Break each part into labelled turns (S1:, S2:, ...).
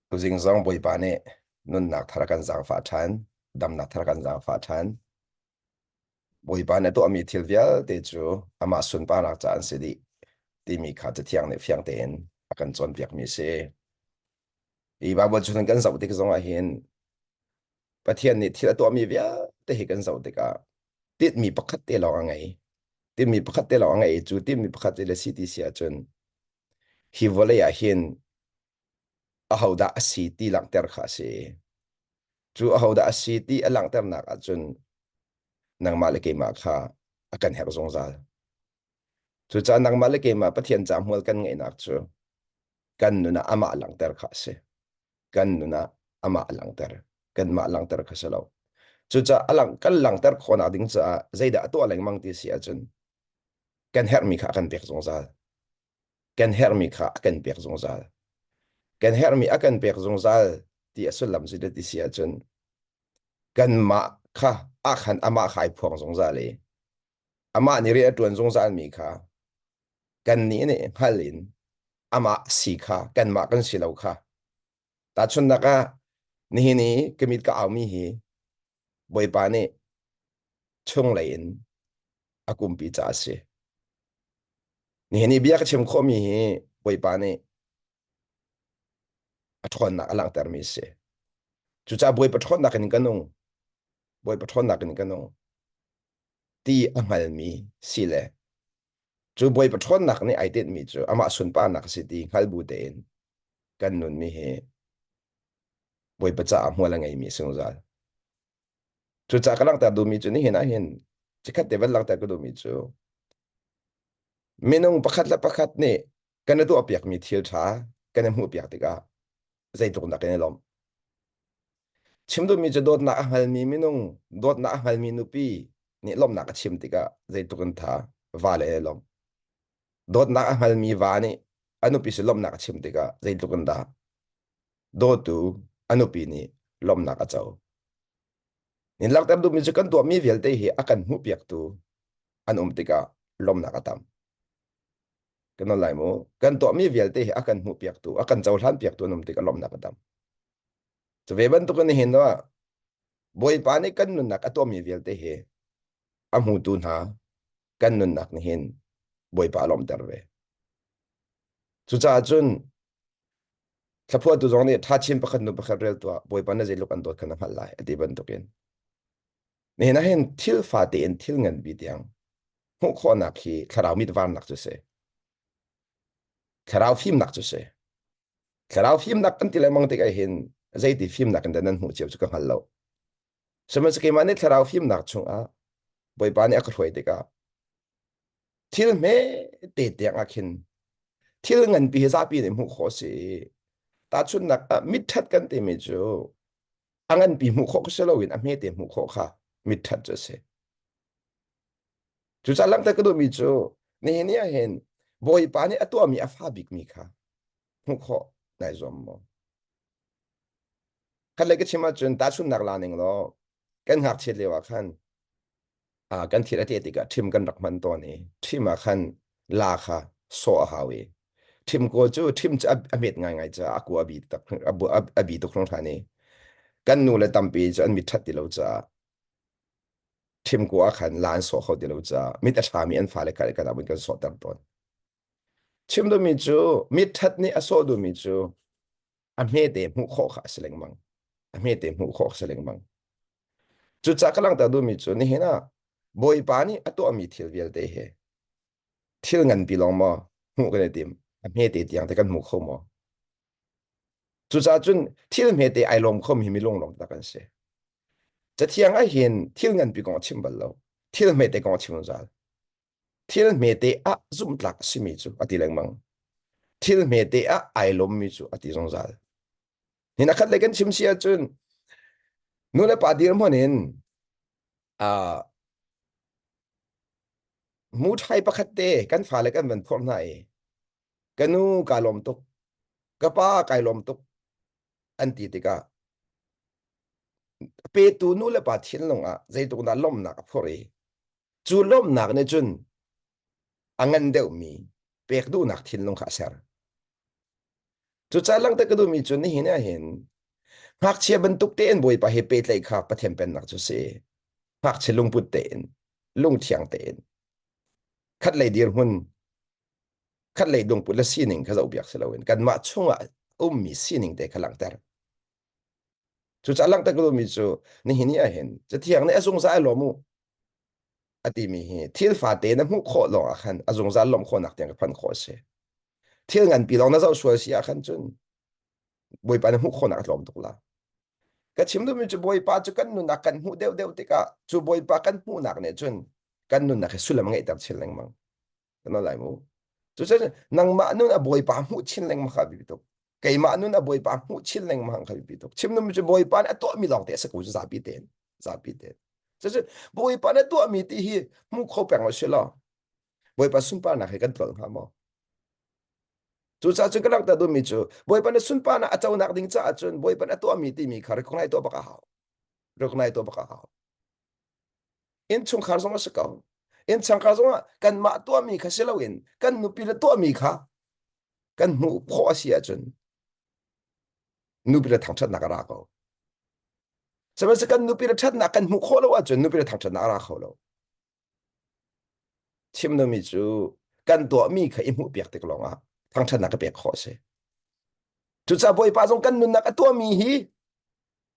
S1: tu jing zong boi pa ne nun nak tharakan zang fa than dam nak tharakan zang fa than boi pa ne to ami thil vial te chu ama sun pa nak chan se di ti mi kha cha thiang ne fiang ten akan chon piak mi se I ba bol chun kan zau te zong a hin pathian ni thil to mi via te hi kan zau te ka tit mi pakhat te lo angai tit mi pakhat te lo angai chu tit mi pakhat te le city sia chun hi vole ya hin a hauda asi ti lang ter kha se chu a hauda asi ti alang ter nak a chun nang ma le ke ma kha akan her zong zal chu cha nang ma le ke ma pathian cham hol kan ngai nak chu kan nu na ama lang ter kha se kan nu na ama lang ter kan ma lang ter kha se lo chu cha alang kan lang ter khona ding cha zaida to aleng mang ti sia chun kan her mi kha kan pek zong zal kan her mi kha akan pek zong zal kan her mi akan pek zong zal ti asul lam zida ti sia chun kan ma kha akhan ama khai phong zong zal le ama ni re tuan zong zal mi kha kan ni ne halin ama si kha kan ma kan si lo kha ta chun na ka ni kemit ka ami hi boi pa ne chung lein akum pi cha se ni bia ka chem kho mi hi boi pa ne athon na alang ter mi se chu cha boi pathon na kan kanung boi pathon na kan kanung ti angal mi si le chu boi pathon nak ni ai tet mi chu ama sun pa nak si ti ngal bu ten kan nun mi he boi pa cha mo la ngai mi sung zal chu cha ka lang ta du mi chu ni hena hen chikhat te vel lang ta ko du mi chu minung pakhat la pakhat ne kan tu apiak mi thil tha kan mu piak te ka zai tu na kan lom chimdu mi chu dot na hal mi minung dot na hal mi nu pi ni lom na ka chim te ka zai tu kan tha va le lom dot na hal mi va ni anu pi se lom na ka chim te ka zai tu kan da do tu anu pi ni lom na ka chau ni lak tar du mi chu kan tu mi vel te hi akan mu piak tu an te ka lom na ka tam kan lai mo kan tu mi vel te hi akan mu piak tu akan chau hlan piak tu te ka lom na ka tam chu ve ban tu kan hin wa boi pa ni kan nun nak ato mi vel te hi amu tu na kan nun nak ni hin boi pa lom ter ve chu cha chun thapua tu zong ni tha chim pakhat nu pakhat rel tu boi pa na je luk an dot kan hal lai ati ban tu ken ni na hen thil fa te en thil ngan bi tiang hu kho nak hi kharau mit van nak chu se kharau phim nak chu se kharau phim nak kan ti le mang te ka hin zai ti phim nak kan dan hu cheu chu ka hal lo sama se ke mane kharau phim nak chung a boi pa ni ak hroi te ka thil me te tiang a khin thil ngan pi za pi ne mu kho se ta chun nak mit that kan te me chu angan pi mu kho se lo win a me te mu kho kha mit that chu se chu cha lang ta ka do mi chu ni ni a hen boi pa ni ato mi a fa bik mi kha mu kho nai zom mo kan le ke chima chun ta chun nak la ning lo kan hak chet le wa khan kan thira te ti ka thim kan rak man to ni thima khan la kha so a hawi thim ko chu thim cha amit ngai cha aku abi tak abu abi to khong thani kan nu le tampi chu an mi that ti lo cha thim ko a khan lan so kho ti lo cha mi ta tha mi an fa le ka ka da bin kan so tar ton chim do mi chu mi that ni a so do mi chu a me te mu kho kha seleng mang a me te mu kho seleng mang chu cha ka lang ta do mi chu ni hena boi pa ni ato mi thil vel te he thil ngan pi long mo hu ka le tim a me te tiang te kan mu kho mo chu cha chun thil me te ai lom khom hi mi long long ta kan se cha thiang a hin thil ngan pi kong chim bal lo thil me te kong chim zal thil me te a zum tlak si mi chu ati leng mang thil me te a ai lom mi chu ati zong zal ni na khat le kan chim sia chun nu le pa dir monin a mu thai pakhat te kan fa le kan ban phom nai kanu ka lom tuk ka pa kai lom tuk an ti te ka pe tu nu le pa thin long a zai tu na lom na ka phori chu lom nak ne chun angan deuh mi pek du nak thin long kha ser จุดจ้าลังแต่ก็ดูมีจุดนี้เห็นเห็นหากเชียบรรทุกเต้นบอยไปเฮเปตเลยครับประเทศเป็นหนักจุดเสหากเชลุงปุตเต้นลุงเทียงเต้นคัดเลยเดียร์หุ่นคัดเลยดงปุตละซีนิงเขาจะอุบยักเสลาวินกันมาช่วงอ่ะมีซีนิงเด็กขลังแต่จุดจ้าลังแต่ก็ดูมีจุดนี่เห็นเห็นจะเทียงเนี่ยสงสัยหลอมูอติมีที่ฟ้าเต้นนั้นมุขโคลงอ่ะคันสงสัยลมโคหนักเตียงกับพันโคเสที่งานปีลองนั่นเราช่วยเสียคันจุนบอยไปนั้นมุขโคหนักลมตุกละ ก็ชิมดูมีจูบอยปาจูกันนุนักกันหูเดวติกาจูบอยปากันหูนักเนี่ยจนกันนุนักสุดละมังไอตัดชิลเลงมังกันอะไรมูจูเจนังมานุนอะบอยปาหูชิลเลงมังครับบิบิตุกไก่มานุนอะบอยปาหูชิลเลงมังครับบิบิตุชิมดูมีจูบอยปาเนี่ยตัวมีหลอกเตะสกุลจะซาบิเตนจูเจบอยปาเนี่ยตัวมีที่ฮีมุขเขาแปลงว่าชิลล์บอยปาสุนปานักให้กันตัวหามอจูจ้าจุกันลังแต่ดูมีจูบอยปาเนี่ยสุนปานะอาจจะนักดิ้งจ้าจนบอยปาเนี่ยตัวมีที่มีคาร์คนไหนตัวบักหาเรื่องไหนตัวบักหา in chung khar zonga sakau in chang khar zonga kan ma to mi kha selawin kan nu pi la to mi kha kan mu pho sia chun nu pi la thang chat na ra ko sama se kan nu pi la chat na kan mu kho lo wa chun nu pi la thang chat na ra kho lo chim no mi chu kan to mi kha i mu piak te ko nga thang chat na ka pek kho se chu cha boy pa zong kan nu na ka to mi hi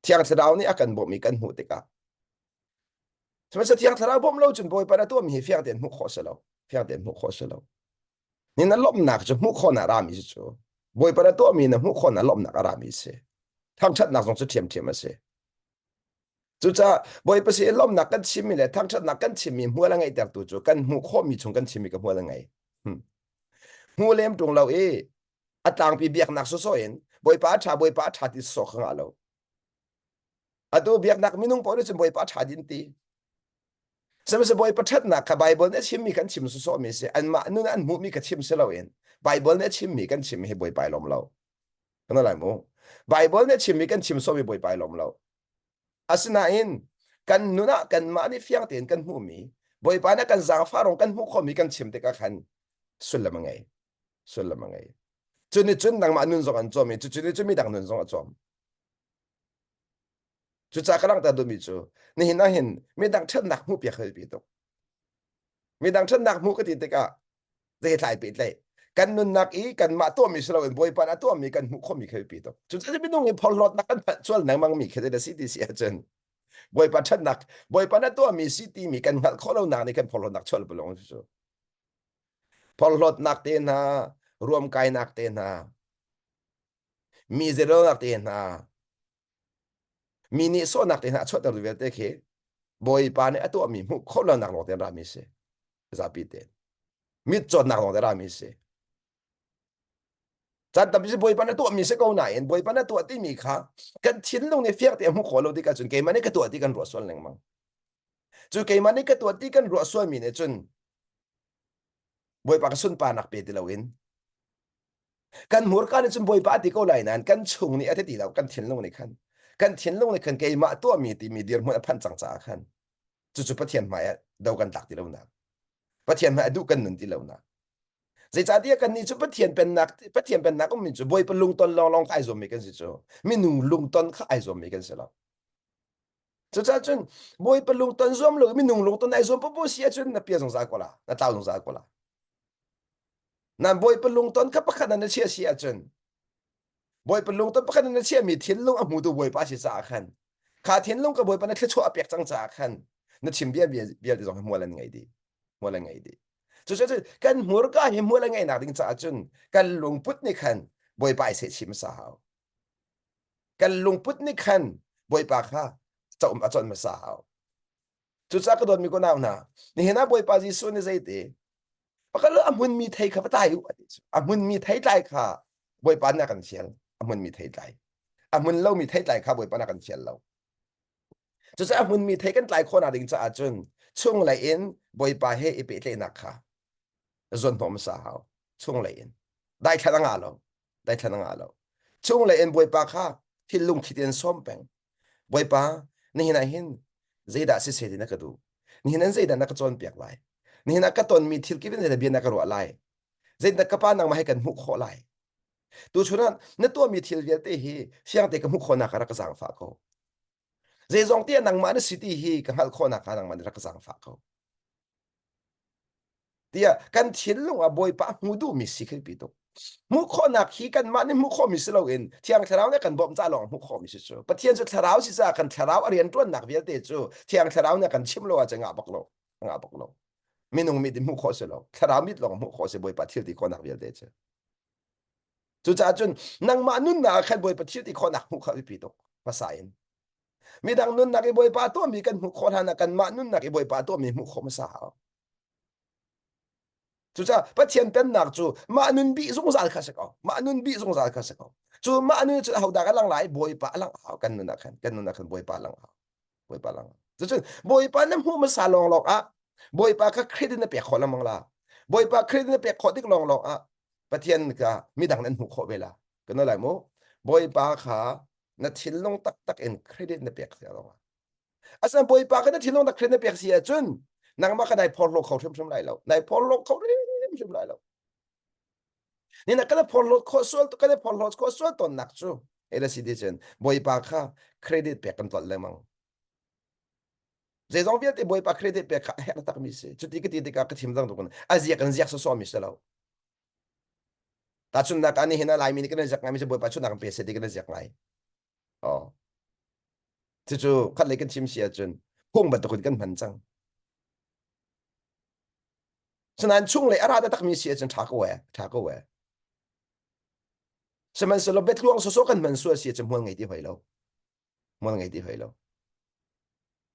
S1: thiang sa daw ni akan bo mi kan mu te ka sama se thiang sa daw bom lo chun boy pa na to mi hi fiang den mu kho se lo fiang den mu kho se lo ni na lom nak chu mu kho na ra mi chu boy pa na to mi na mu kho na lom nak ra mi se thang chat na zong chu thiam ma se chú cha bồi bác sĩ lom nạc căn chim mi lệ thang chát nạc căn chim mi mua là ngay đẹp tu chú căn mu khó mi chung căn chim mi cái mua là ngay mua lem trung lâu à tang pi biak nạc so so in bồi pa cha ti so khang alo à tu biak nạc mi nung po ni chun bồi pa cha din ti xem se bồi pa chat nạc ka bible ne chim mi căn chim so so mi se an ma nu an mu mi ka chim se lo in bible ne chim mi căn chim mi bồi pa lom lo nó lại mu bible ne chim mi căn chim so mi bồi pa lom lo asinain kan nuna kan mani fiang ten kan hu mi boy pa na kan zang farong kan hu kho mi kan chim te ka khan sulla mangai chuni chun nang ma nun zong an chom mi chuni chumi dang nun zong a chom chu cha ka lang ta do mi chu ni hin na hin mi dang chen nak mu pi khel bi to mi dang chen nak mu ka ti te ka ze thai pi le kan nun nak i kan ma to mi slo en boy pa na to mi kan hu kho mi khel bi to chu cha mi nong i phol lot na kan chol nang mang mi khel da si ti si a chen boy pa chat nak boy pa na to mi city mi kan ngal kholo nak ni kan pholo nak chol belong so pholot nak te na ruam kai nak te na mi zero nak te na mini so nak te na chot ru vel te ke boy pa ne ato mi mu kholo nak lo te ra mi se za pi te mi chot nak lo te ra mi se chan tam si boy pa na to mi se ko na en boy pa na to ti mi kha kan chin long ne fiak te mu kholo di ka chun ke mane ka to ti kan ro sol leng mang chu ke mane ka to ti kan ro sol mi ne chun boy pa ka sun pa nak pe ti lawin kan mur kan chun boy pa ti ko lai nan kan chung ni ate ti law kan thin long ni khan kan thin long ni khan ke ma to mi ti mi dir mu phan chang cha khan chu chu pathian ma ya do kan tak ti lo na pathian ma du kan nun ti lo na zai cha dia kan ni chu pathian pen nak mi chu boy pa lung ton long long kai zo mi kan si chu mi nu lung ton kha ai zo mi kan se lo chu cha chun boy pa lung ton zom lo mi nu lung ton ai zom po po sia chun na pia zong za ko la na tao zong za ko la nan boy pa lung ton ka pakhan na sia sia chun boy pa lung ton pakhan na sia mi thin lung a mu du boy pa si sa khan kha thin lung ka boy pa na thlu a pek chang cha khan na chim bia di zong mo lan ngai di chu chu kan mur ka hi mo lan ngai na ding cha chun kan lung put ni khan boy pa se chim sa hao kan lung put ni khan boy pa kha chom a chon ma sa hao chu cha ka don mi ko na na ni hena boy pa ji su ni zai te pakalo amun mi thai kha patai amun mi thai tai kha boy pa na kan sial amun mi thai tai amun lo mi thai tai kha boy pa na kan sial lo chu cha amun mi thai kan tai khona ding cha chun chung lai in boy pa he e pe le na kha zon pom sa hao chung lai in dai thla nga lo chung lai in boy pa kha thil lung thiten som peng boy pa ni na hin zeida se se na ka du ni nan zeida na ka chon piak lai ni na ka ton mi thil ki ben le bian na ka ro lai zeida ka pa nang ma he kan mu kho lai tu chunan na tu mi thil vel te hi siang te ka mu khona ka ra ka sang fa ko ze zong te nang ma na city hi ka hal khona ka nang ma ra ka sang fa ko tia kan thil lo a boy pa mu du mi si pi to mu khona khi kan ma ni mu kho mi si lo in thiang tharau ne kan bom cha lo mu kho mi si chu pathian chu tharau si cha kan tharau arian tuan nak vel te chu thiang tharau ne kan chim lo a changa bak lo nga bak lo minung mi di mu kho se lo tharau mit lo mu kho se boy pa thil ti kho nak vel te chu chu cha chun nang ma nun na khan boy pa thil ti kho nak mu kho pi to pa sain mi dang nun na ki boy pa to mi kan mu kho han na kan ma nun na ki boy pa to mi mu kho ma sa chú cha bắt thiên bên nạc chú mà nun bị rung ra khá sao mà nun bị rung ra khá sao chú mà nun chú hậu đại lang lại bồi ba lang hảo cần nun nakhan bồi ba lang chú chú bồi ba nem hu mà sa long lok à bồi ba cái credit na pe khó lắm mang la bồi ba credit na pe khó dik long lok à bắt thiên cả mi đằng nên hu khó về la cái nó lại mo bồi ba khá na thiên long tak tak en credit na pe khá long à sao bồi ba cái na thiên long tak credit na pe xia chun nang ma cái này phô lok khẩu thêm lại lâu này phô lok khẩu thêm lại lâuนี่นักก็พอลดข้อส่วนก็ได้พอลดข้อส่วนตอนนักจูเอเดสิดิเจนบอยปากค่ะเครดิตเปียกันตัวเลยมั้งเจ้าของพี่ที่บอยปากเครดิตเปียกเฮลัตักมิสจุดที่ก็ตีที่ก็ทิมตั้งตัวกันอาเซียกันเซียกซ้อมมิสแล้วแต่ชุนนักอันนี้เห็นอะไรมีนี่ก็เลยจากไงมิสบอยปากชุนนักเป็นเศรษฐกิจก็เลยจากไงอ๋อที่จูคัดเลยกันทีมเสียจนพุ่งบัตรคนกันพันจังฉะนั้นช่วงเลยอะไรตักมิสเสียจนช้าก็แหวสมัยสลบเบ็ดลวงโซกันมันส่วนเสียจนมัวไงที่ไหวแล้วมัวไงที่ไหวแล้ว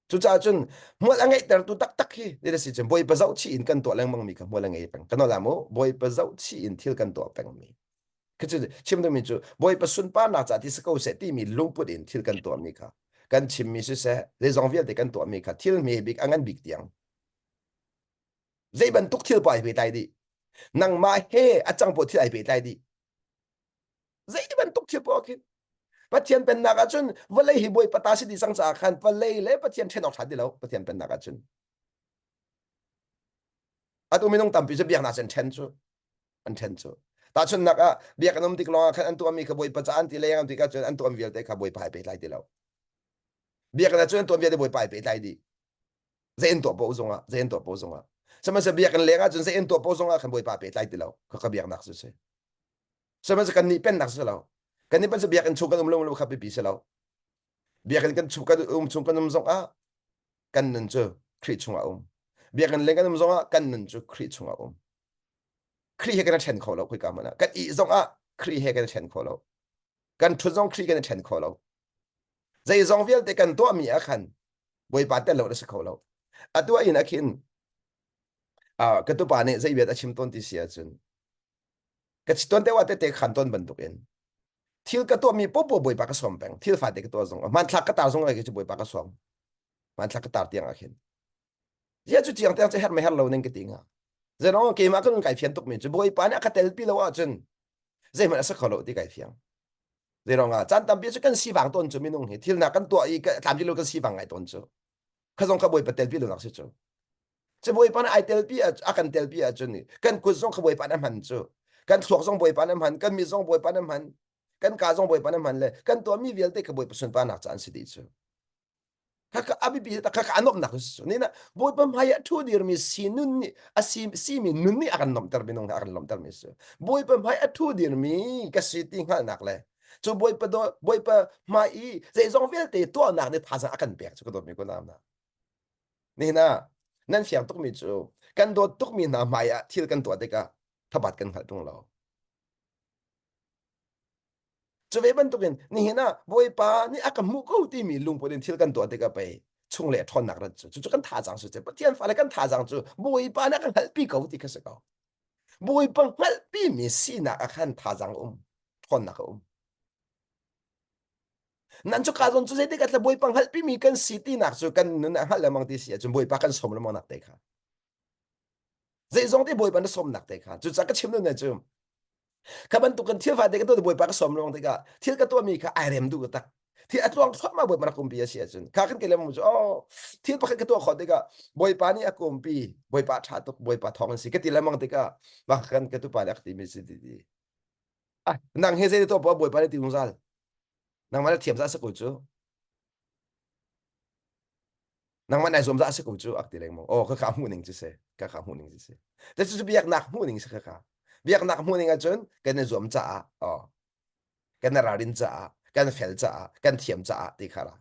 S1: chú cha chun mua là ngay từ tu tắc tắc hi đây là sự chun boy pa zau chi in kan to lang mang mi ka mua là ngay pang kan la mo boy pa zau chi in thil kan to pang mi cái chu chim do mi chu boy pa sun pa na cha ti se ko se ti mi lung put in thil kan to mi ka kan chim mi se les envies de kan to mi ka thil mi big angan big tiang zai ban tuk thil pai be tai di nang ma he achang po thil ai be tai di zai ban tuk thil po ki bắt thiên bên naga chun valley hi boy patasi di sang cha khan valley le bắt thiên then ok thadi lo bắt thiên bên naga chun atu minong tampi je biak na chen then chu an then chu ta chun naga biak anom tik long khan an tu ami ka boy pa cha an ti le ang ti ka chun an tu am vial te ka boy pa pe lai ti lo biak na chun tu am vial de boy pa pe lai di zen to po zonga zen to po zonga sama se biak an le nga chun zen to po zonga khan boy pa pe lai ti lo ka biak nak su se sama se kan ni pen nak su lo kan ni pen se biak an chu kan lo kha pi se lo biarkan kan chuka chung kan zong a kan nun chu khri chunga biarkan le kan zong a kan nun chu khri chunga khri he kan chen kho lo khoi ka mana kan I zong a khri he kan chen kho lo kan thu zong khri kan chen kho lo zai zong vial te kan to mi a khan boi pa te lo se kho lo atua in akhin ka tu pa ne zai bet a chim ton ti sia chun ka chiton te wa te khan ton ban tuk en thil ka to mi popo boi pa ka som peng thil fa te ka to zong man thak ka ta zong ke boi pa ka som man thak ka tar tiang a khin ya chu tiang tiang che her me her lo ning ke tinga zeno ke ma ka nun kai phian tuk mi chu boi pa na ka tel pi lo a chun zai ma sa kholo ti kai phiang zeno nga chan tam pi chu kan si wang ton chu mi nung he thil na kan to I ka tam ji lo kan si wang ngai ton chu ka zong ka boi pa tel pi lo nak si chu che boi pa na ai tel pi a kan tel pi a chun ni kan ku zong ka boi pa na man chu kan thuak zong boi pa na man kan mi zong boi pa na man kan ka zong boi pa na man le kan to mi vial te ka boi pa sun pa nak chan si di chu kaka abi bi ta kaka anok nak su ni na boy pam haya thu dir mi sinun ni asim si mi nun ni akan nom ter binong akan nom ter mi su boy pam haya thu dir mi ka siting hal nak le chu boy pa do boy pa mai zai zong vel te to nak ni tha sa akan pek chu ko do mi ko nam na ni na nan fiang tuk mi chu kan do tuk mi na maya thil kan to te ka thabat kan hal tung lo chu ve ban tukin ni na boy pa ni aka mu ko ti mi lung podin thil kan to te ka pe chung le thon nak ra chu kan tha jang su che pa tian fa le kan tha jang chu boy pa na kan hal pi ko ti ka se ko boy pa hal pi mi si na a kan tha jang thon nak nan chu ka zon chu ze te ka tla boy pa hal pi mi kan si ti nak chu kan nun hal le mang ti si chu boy pa kan som le mang nak te kha ze zong te boy pa na som nak te kha chu cha ka chim nu na chu kaban tu kan thil fa de ka to boy pa ka som long te ka thil ka to mi ka ai rem du kaที่อัตลองทอดมาบ่อยมันกุมปีเสียจนข้าขึ้นเกลมุจอ๋อที่ปะกันตัวขอเด็กอะบ่อยปานี่อกุมปีบ่อยปาชาตุบ่อยปาทองสิก็ตีละมังเด็กอะบางกันก็ตัวปาเล็กตีมิสิดี nang he zai to pa boi pa ti ung zal nang ma thiam za sa ko chu nang ma nai zom za sa ko chu ak ti leng mo o ka kham hu ning chi se ka kham hu ning chi se te chu biak nak hu ning se ka biak nak hu ning a chun kan ne zom cha o kan na rarin cha kan fel cha kan thiam cha ti khara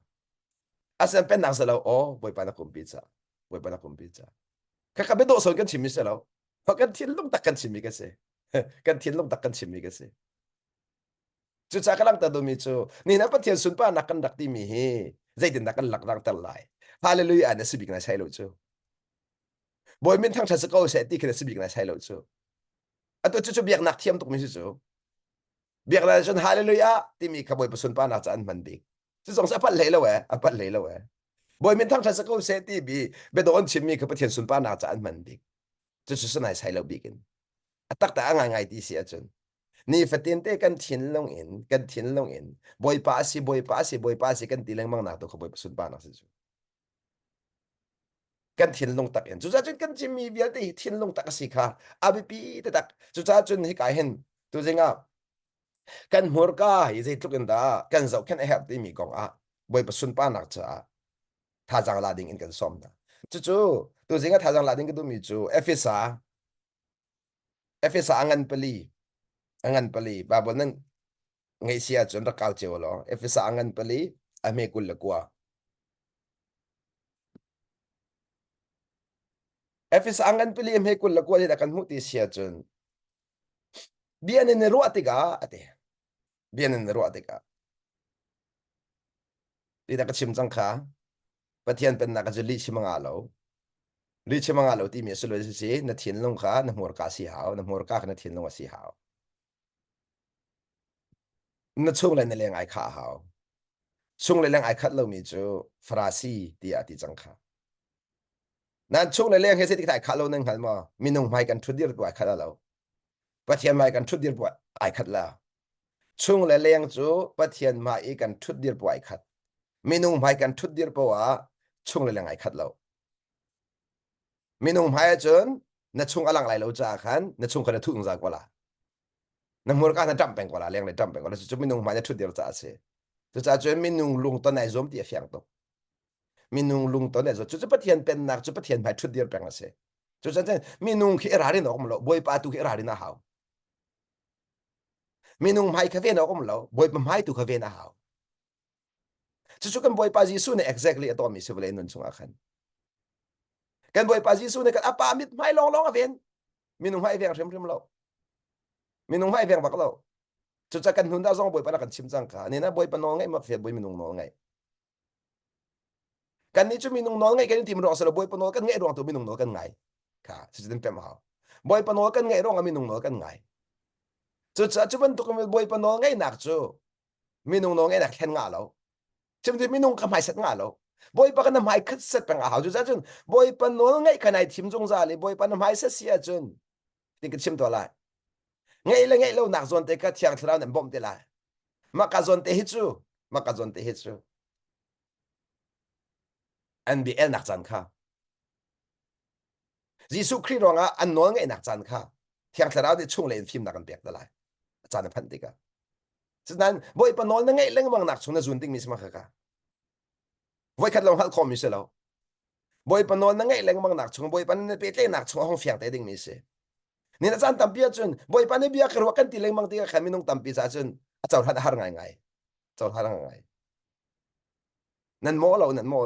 S1: asan pen nang sa lo o boi pa na kum pi cha boi pa na kum pi cha ka ka be do son kan chimi se lo kan thiên long tak kan chimi ka se kan thiên long tak kan chimi ka se chu cha ka lang ta do mi chu ni na pa thian sun pa na kan dak ti mi hi zai din na kan lak rang tar lai hallelujah na sibik na sai lo chu boy min thang tha sa ko se ti khna sibik na sai lo chu ato chu chu biak nak thiam tok mi chu biak la chun hallelujah ti mi ka boy pa sun pa na chan man dik chu song sa pa le lo a pa le lo boy min thang tha sa ko se ti bi be don chim mi ka pa thian sun pa na chan man dik chu chu sa nai sai lo bikin atak ta angai ngai ti sia chun ni fatin te kan thin long in boy pa si kan tileng mang na to ka boy pa sun pa na si kan thiên long tak en chu cha chun kan chimi vial te thiên long tak si kha abi pi te tak chu cha chun hi kai hen tu zinga kan mur ka hi zai tuk da kan zau kan help ti mi kong a boy pa sun pa nak cha tha jang la ding in kan som na chu chu tu zinga tha jang la ding ka tu mi chu efesa angan pali babol nan ngai sia chun ra kal che lo efesa angan pali ame kul la kwa efesa angan pali ame kul la kwa da kan mu ti sia chun bian en ro atiga ate bian en ro atiga ti da ka chim chang kha pathian pen na ka jeli chimanga lo li chimanga lo ti mi su lo si na thin long kha na mor ka si hao na mor ka na thin long si hao na chung le na leng ai kha hao chung le leng ai khat lo mi chu farasi ti ati chang kha nan chung le leng he se ti khai kha lo nang hal ma minung mai kan thudir bu ai khat lo pathian mai kan thudir bu ai khat la chung le leng chu pathian mai kan thudir bu ai khat minung mai kan thudir bu wa chung le leng ai khat lo minung mai chun na chung alang lai lo cha khan na chung kha na thu za ko la na mur ka na tam peng ko la leng le tam peng ko la chu minung mai na thudir cha se chu cha chun minung lung to nai zom ti fiang to minung lung to ne zo chu pathian pen nak chu pathian mai thudir peng la se chu cha chen minung khi ra ri no ko lo boy pa tu khi ra ri na hao minung mai kha ve no ko lo boy pa mai tu kha ve na hao chu kan boy pa jisu ne exactly atom mi se vele nun chung a khan kan boy pa jisu ne kan apa mit mai long long a ven minung mai veng rem rem lo minung mai veng bak lo chu cha kan hun da zong boy pa na kan chim chang kha ni na boy pa no ngai ma fe boy minung no ngai kan ni chu minung no ngai kan tim ro sa lo boy pa no kan ngai rong tu minung no kan ngai kha chu den pem ha boy pa no kan ngai rong a minung no kan ngai chu cha chu ban tu kan boy pa no ngai nak chu minung no ngai nak khen nga lo chim di minung ka mai set nga lo boy pa kan mai khat set pa nga ha chu cha chun boy pa no ngai kan ai tim jong za le boy pa na mai sa sia chun tin ka chim to la ngai lo nak zon te ka thiang thra na bom te la ma ka zon te hi chu ma ka zon te hi chu NBL nak chan kha Jisu Kri ronga an no ngai nak chan kha thiang thra de chung le phim na kan pek da la chan na phan te ka chunan boy pa no na ngai leng mang nak chung na zun ting mi sma kha ka voi khat long hal khom mi se lo boy pa no na ngai leng mang nak chung boy pa na pe tle nak chung hong fiang te ding mi se ni na chan tam pia chun boy pa ne bia khro kan ti leng mang ti ka khan mi nong tam pi sa chun a chaw har ngai ngai chaw har ngai nan mo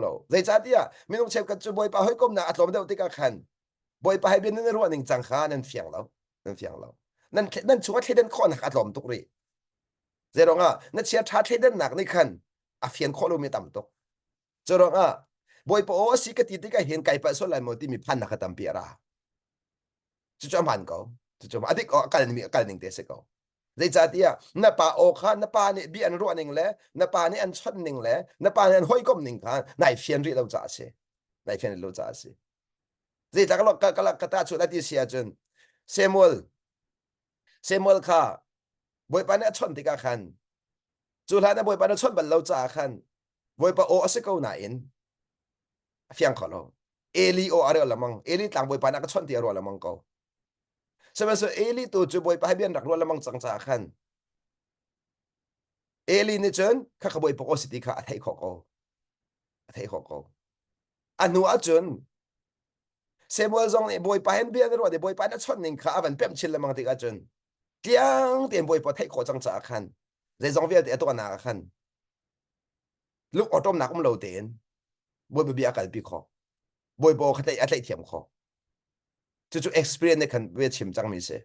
S1: lo zai cha tia mi nong chep ka chu boy pa hoi kom na atlom deu ti ka khan boy pa hai bin ne ro ning chang kha nan fiang lo nan chu a thlen khon ka atlom tuk ri zeronga na chia tha thlen nak ni khan a fian kholo mi tam tok zeronga boy pa o si ka ti ka hen kai pa so lai mo ti mi phan na ka tam pi ra chu chom han ko chu chom adik o kal ning te se ko zai cha tia na pa o kha na pa ni bi an ro ning le na pa ni an chot ning le na pa ni an hoi kom ning kha nai fian ri lo cha se nai fian lo cha se zai ta ka ta chu la ti sia chun Samuel kha boy pa na chon ti ka khan chu la na boy pa na chon ban lo cha khan boy pa o ase ko na in fiang kholo Eli o are lamang Eli tlang boy pa na ka chon ti ro lamang ko so Eli tu chu boy pa bian rak ro lamang chang cha khan eli ni chun kha khaboi poko city kha athei khoko anu achun Samuel zong ni boy pa hen bian ro de boy pa na chon ning kha avan pem chil lamang ti achun tiang tiền boy pa thei kho chang cha khan ze zong vel te to na khan lúc autom nak lo ten boy bi akal pi kho boy bo kha thei atlai thiam kho chu experience ne khan ve chim chang mi se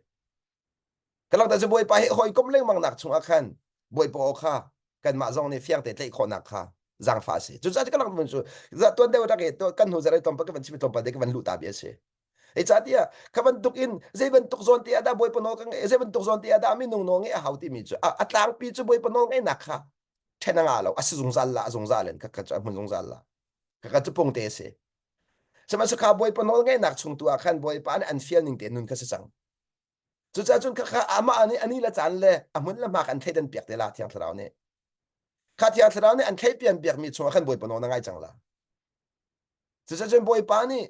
S1: kalau ta boy pa hoi kom leng mang nak chung akhan boy po kha kan ma zong ni fiang te tlei kho nak kha giang fa se chu cha ka lang mun chu za ton de wa ke to kan hu za rai tom pa ka van chi tom pa de ka van lu ta bia se e cha tia ka van tuk in zeven tuk zon tia da boy po no kang zeven tuk zon tia da mi nung no nge a hau ti mi chu a tlang pi chu boy po no nge nak kha thena nga lo a si zung zal la zung zal len ka ka cha mun zung zal la ka ka chu pong te se sama su kha boy po no nge nak chung tu a khan boy pa an fiel ning te nun ka se chang chu cha chun kha ama ani la chan le amun la mak an thei den piak te la thiang thrau ne kha thiang thrau ne an thei pian piak mi chung khan boy pa no na ngai chang la chu cha chun boy pa ni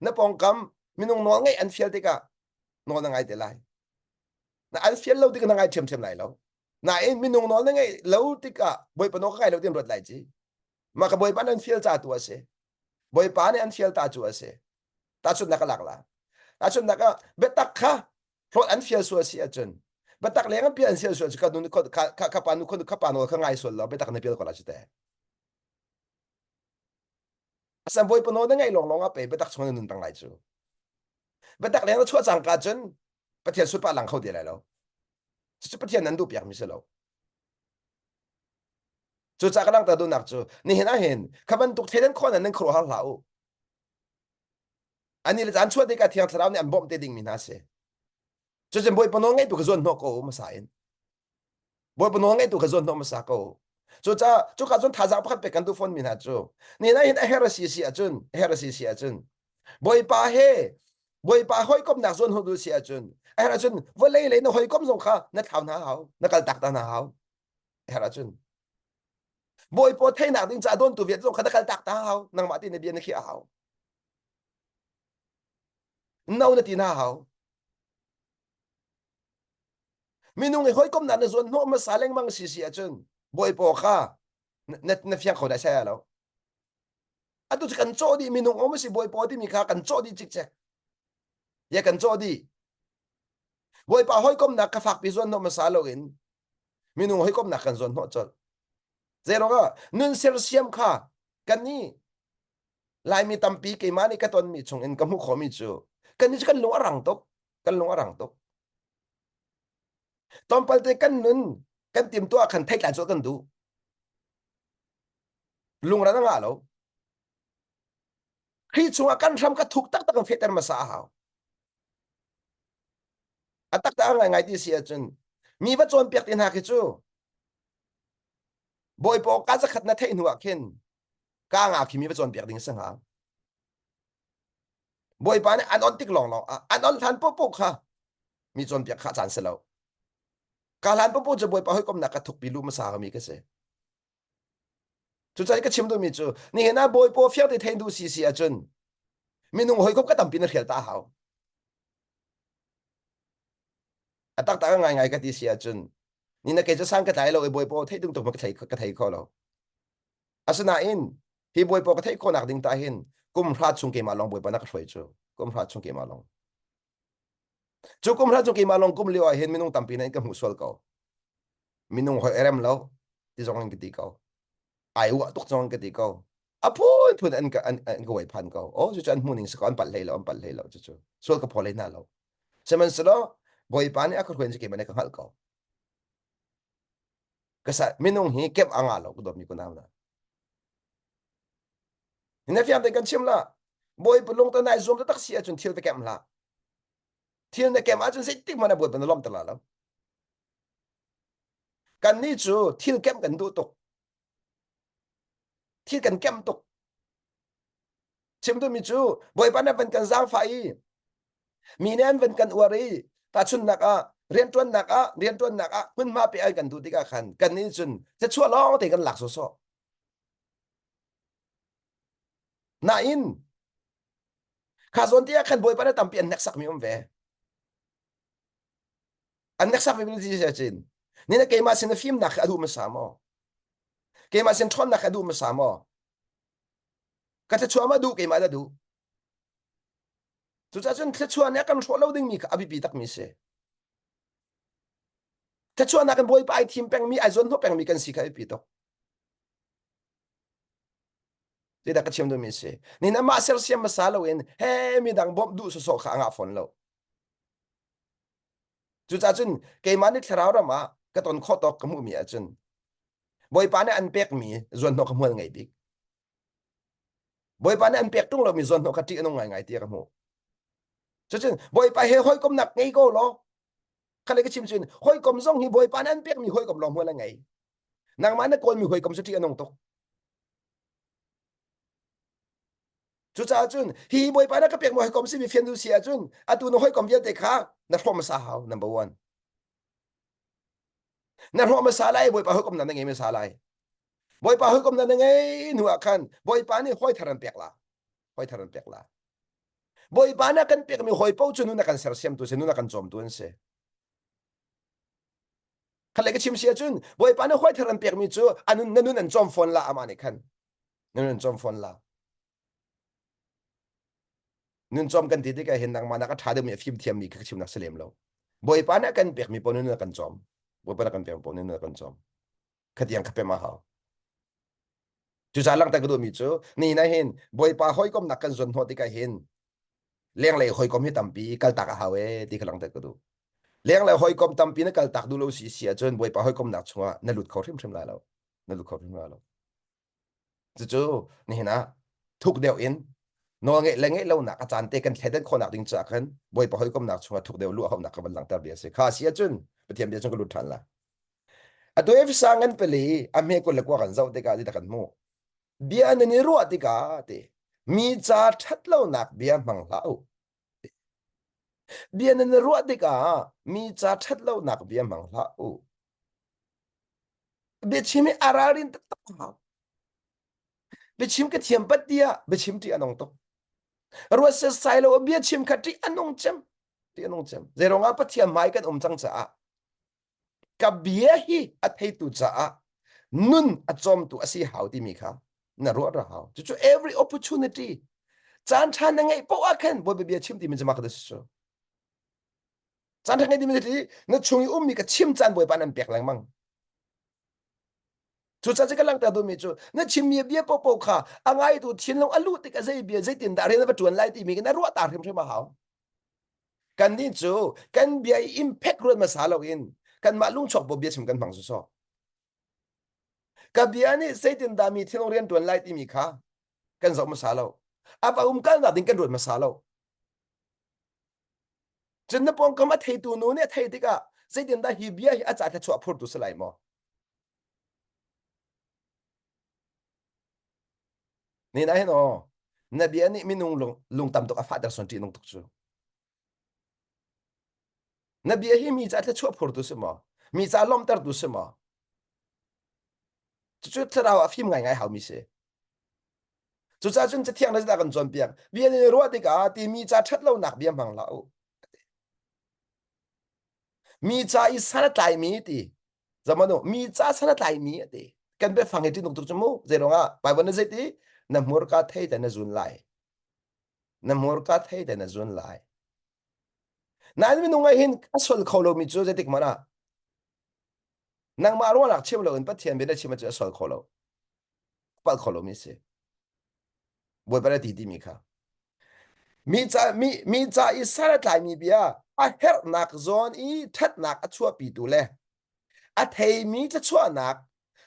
S1: na pong kam minung no ngai an fiel te ka no na ngai te lai na an fiel lo ti ka na ngai chem chem lai lo na in minung no ngai lo ti ka boy pa no ka ngai lo tim rot lai chi ma ka boy pa an fiel cha tu ase boy pa ne an fiel ta chu ase ta chun na ka lak la ta chun na ka betak kha rot an fiel su ase achun betak leng an pian fiel su ka nu ka pa nu ka pa no ka ngai su lo betak na piel ko la chite asan boy pa no ngai long long a pe betak chon nun tang lai chu betak leng chua chang ka chun pathian su pa lang khau de lai lo chu pathian nan du piak mi se lo chu cha ka lang ta du nak chu ni hen a hen ka ban tuk thelen khon an nang khro hal lau ani le jan chua de ka thiang thrau ne an bom te ding mi na se chu chen boy pa no ngai tu ka zon no ko ma sa in boy pa no ngai tu ka zon no ma sa ko chu cha chu ka zon tha za pa pe kan tu phone mi na chu ni na hin a hera si achun boy pa he boy pa hoi kom na zon hu du si achun hera chun vo le no hoi kom zong kha na thau na hau na kal tak ta na hau hera chun boy po thei na ding cha don tu viet zong kha na kal tak ta hau nang ma ti ne bien khi a hau no na ti na hau minung hoi kom na zon no ma sa leng mang si achun boy po kha na fiang kho da sa lo atu kan cho di minung om si boy po di mi kha kan cho di chik che ya kan cho di boy pa hoi kom na ka fak pi zon no ma sa lo in minung hoi kom na kan zon no chol zero ga nun ser siam kha kan ni lai mi tampi ke mani ka ton mi chung in kamu kho mi chu kan ni kan lunga rang tok kan lunga rang tok tom pal te kan nun kan tim to kan thai la cho kan du lung ra nga lo khi chung kan ram ka thuk tak tak feter ma sa hao atak ta ngai ngai ti sia chun mi va chon pek tin ha ki chu boy po ka za khat na thei nuwa khen ka nga ki mi va chon pek ding sang ha boy pa ne an on tik long long an on than po po kha mi chon pek kha chan se lo ka lan po po je boy pa hoi kom na ka thuk pi lu ma sa mi ka se chu chai ka chim do mi chu ni na boy po fiao te thein du si a chun mi nung hoi kop ka tam pin na khel ta hao atak ta ngai ngai ka ti si a chun ni na ke cha sang ka tai lo e boy po thei dung to ma ka thei kho lo asana in hi boy po ka thei kho nak ding ta hin kum phra chung ke ma long boy pa na ka throi chu kum phra chung ke ma long chu kum phra chung ke ma long kum liwa hin minung tam pin na ka mu sol ko minung hoi erem lo ti zong ki ti ko ai wa tok zong ki ti ko apun pun an ka wai phan ko o chu chan mu ning sa ko an pal le lo chu sol ka phole na lo seman selo boy pa ni akor kwen ke ma ne ka hal ko kasa minung hi kep anga lo ko do mi ko na na ina fiam te kan chim la boy pulong ta nai zoom ta tak sia chun thil te kem la thil na kem a chun sei tik mana boy pan lom ta la lo kan ni chu thil kem kan du tok thil kan kem tok chim du mi chu boy pan na van kan zang fa yi mi nen van kan wari ta chun nak a rian tuan nak a hun ma pe ai kan du ti ka khan kan ni chun se chua long te kan lak so na in kha zon tia khan boy pan na tam pian nak sak mi ve an nak sak mi ti se chin ni na ke ma sin film nak adu ma sa mo ke ma sen thon na khadu ma samo ka ta chua ma du ke ma da du chu cha chun ta chua ne kan tho lo ding mi ka abi pi tak mi se ta chua na kan boy pa ai thim peng mi ai zon no peng mi kan si ka pi to ti da ka chem do mi se ni na ma sel siam ma sa lo in he mi dang bom du so so kha nga phon lo chu cha chun ke ma ni thrau ra ma ka ton kho tok ka mu mi a chun boy pa ne an pek mi zon no ka mu ngai bi boy pa ne an pek tung lo mi zon no ka ti no ngai ngai ti ka mu chu chun boy pa he hoi kom nak ngai ko lo khale ka chim chun hoi kom zong hi boy pa ne an pek mi hoi kom lo mu la ngai nang ma na kol mi hoi kom su ti anong tok chu cha chun hi boy pa na ka pek mo hoi kom si mi fian du sia chun atu no hoi kom vial te kha na thom sa hau number 1 na thom sa lai boy pa hoi kom na ngai me sa lai boy pa hoi kom na ngai nu akhan boy pa ni hoi tharan pek la hoi tharan pek la boy pa na kan pek mi hoi pau chun na kan ser siam tu se nu na kan chom tu se khale ka chim sia chun boy pa na hoi tharan pek mi chu anun nanun an chom phone la amani khan nanun an chom phone la nun chom kan ti ti ka hin nang ma na ka thade mi phim thiam mi ka chim nak selem lo boy pa na kan pek mi pon nu na kan chom boy pa na kan pek pon nu na kan chom khatiang khape ma ha chu cha lang ta ka do mi chu ni na hin boy pa hoi kom nak kan zon ho ti ka hin leng lei hoi kom hi tampi kal ta ka hawe ti ka lang ta ka do leng lei hoi kom tampi na kal tak du lo si sia chon boy pa hoi kom nak chunga na lut khau thim thim la lo na lut khau thim la lo chu chu ni na thuk deu in no nge le nge lo nak achan te kan thledan khonak ding cha khan boy pa hoi kom nak chunga thuk deu lu hau nak ka ban lang tar bia se kha sia chun pathiam bia chung ka lut than la atu ef sangan peli ame ko le kwa kan zau te ka di ta kan mo bia na ni ru ati ka te mi cha that lo nak bia mang lau bia na ni ru ati ka mi cha that lo nak bia mang lau bia chimi ararin ta ta bia chim ka thiam pat dia bia chim ti anong to ru se sai lo bia chim ka ti anong chem ti anong chem zeronga pathiam mai kan chang cha ka bia hi a thei tu cha nun a chom tu asi hau ti mi kha na ro ra hau chu every opportunity chan than na ngai po akhan bo bia chim ti min jama ka de so chan than ngai ti min ti na chungi mi ka chim chan boy panan pek lang mang chu cha ka lang ta do mi chu na chim mi bia po po kha angai tu thin long alu ti ka zai bia zai tin da re na ba tuan lai ti mi na ro ta rim thema hau kan ni chu kan bia impact ro ma sa lo in kan ma lung chok bo bia chim kan phang so ka bia ni zai tin da mi thin long rian tuan lai ti mi kha kan zo ma sa lo apa kan na ding kan ro ma sa lo chen na pong ka ma thei tu nu ne thei ti ka zai tin da hi bia hi a cha tha chu a phur tu salai mo ni na hen o na bia ni minung lung tam to a fa da son ti nong tuk chu na bia hi mi cha tha chu a phur tu se mo mi cha lom tar tu se mo chu tra wa phim ngai ngai hau mi se chu cha chun cha thiang na da kan chon piang bia ni ro ti ka ti mi cha that lo nak bia mang la o mi cha i sana tai mi ti zamano mi cha sana tai mi ti kan be phang ti nong tuk chu mo zeronga bai ban na zai ti na mur ka thei da na zun lai na mur ka thei da na zun lai na mi nung ai hin asol kholo mi chu zetik mana nang ma ro nak chim lo in pathian be na chim chu asol kholo pal kholo mi se boy para ti ti mi kha mi cha i sara tlai mi bia a her nak zon i that nak a chua pi tu le a thei mi tla chua nak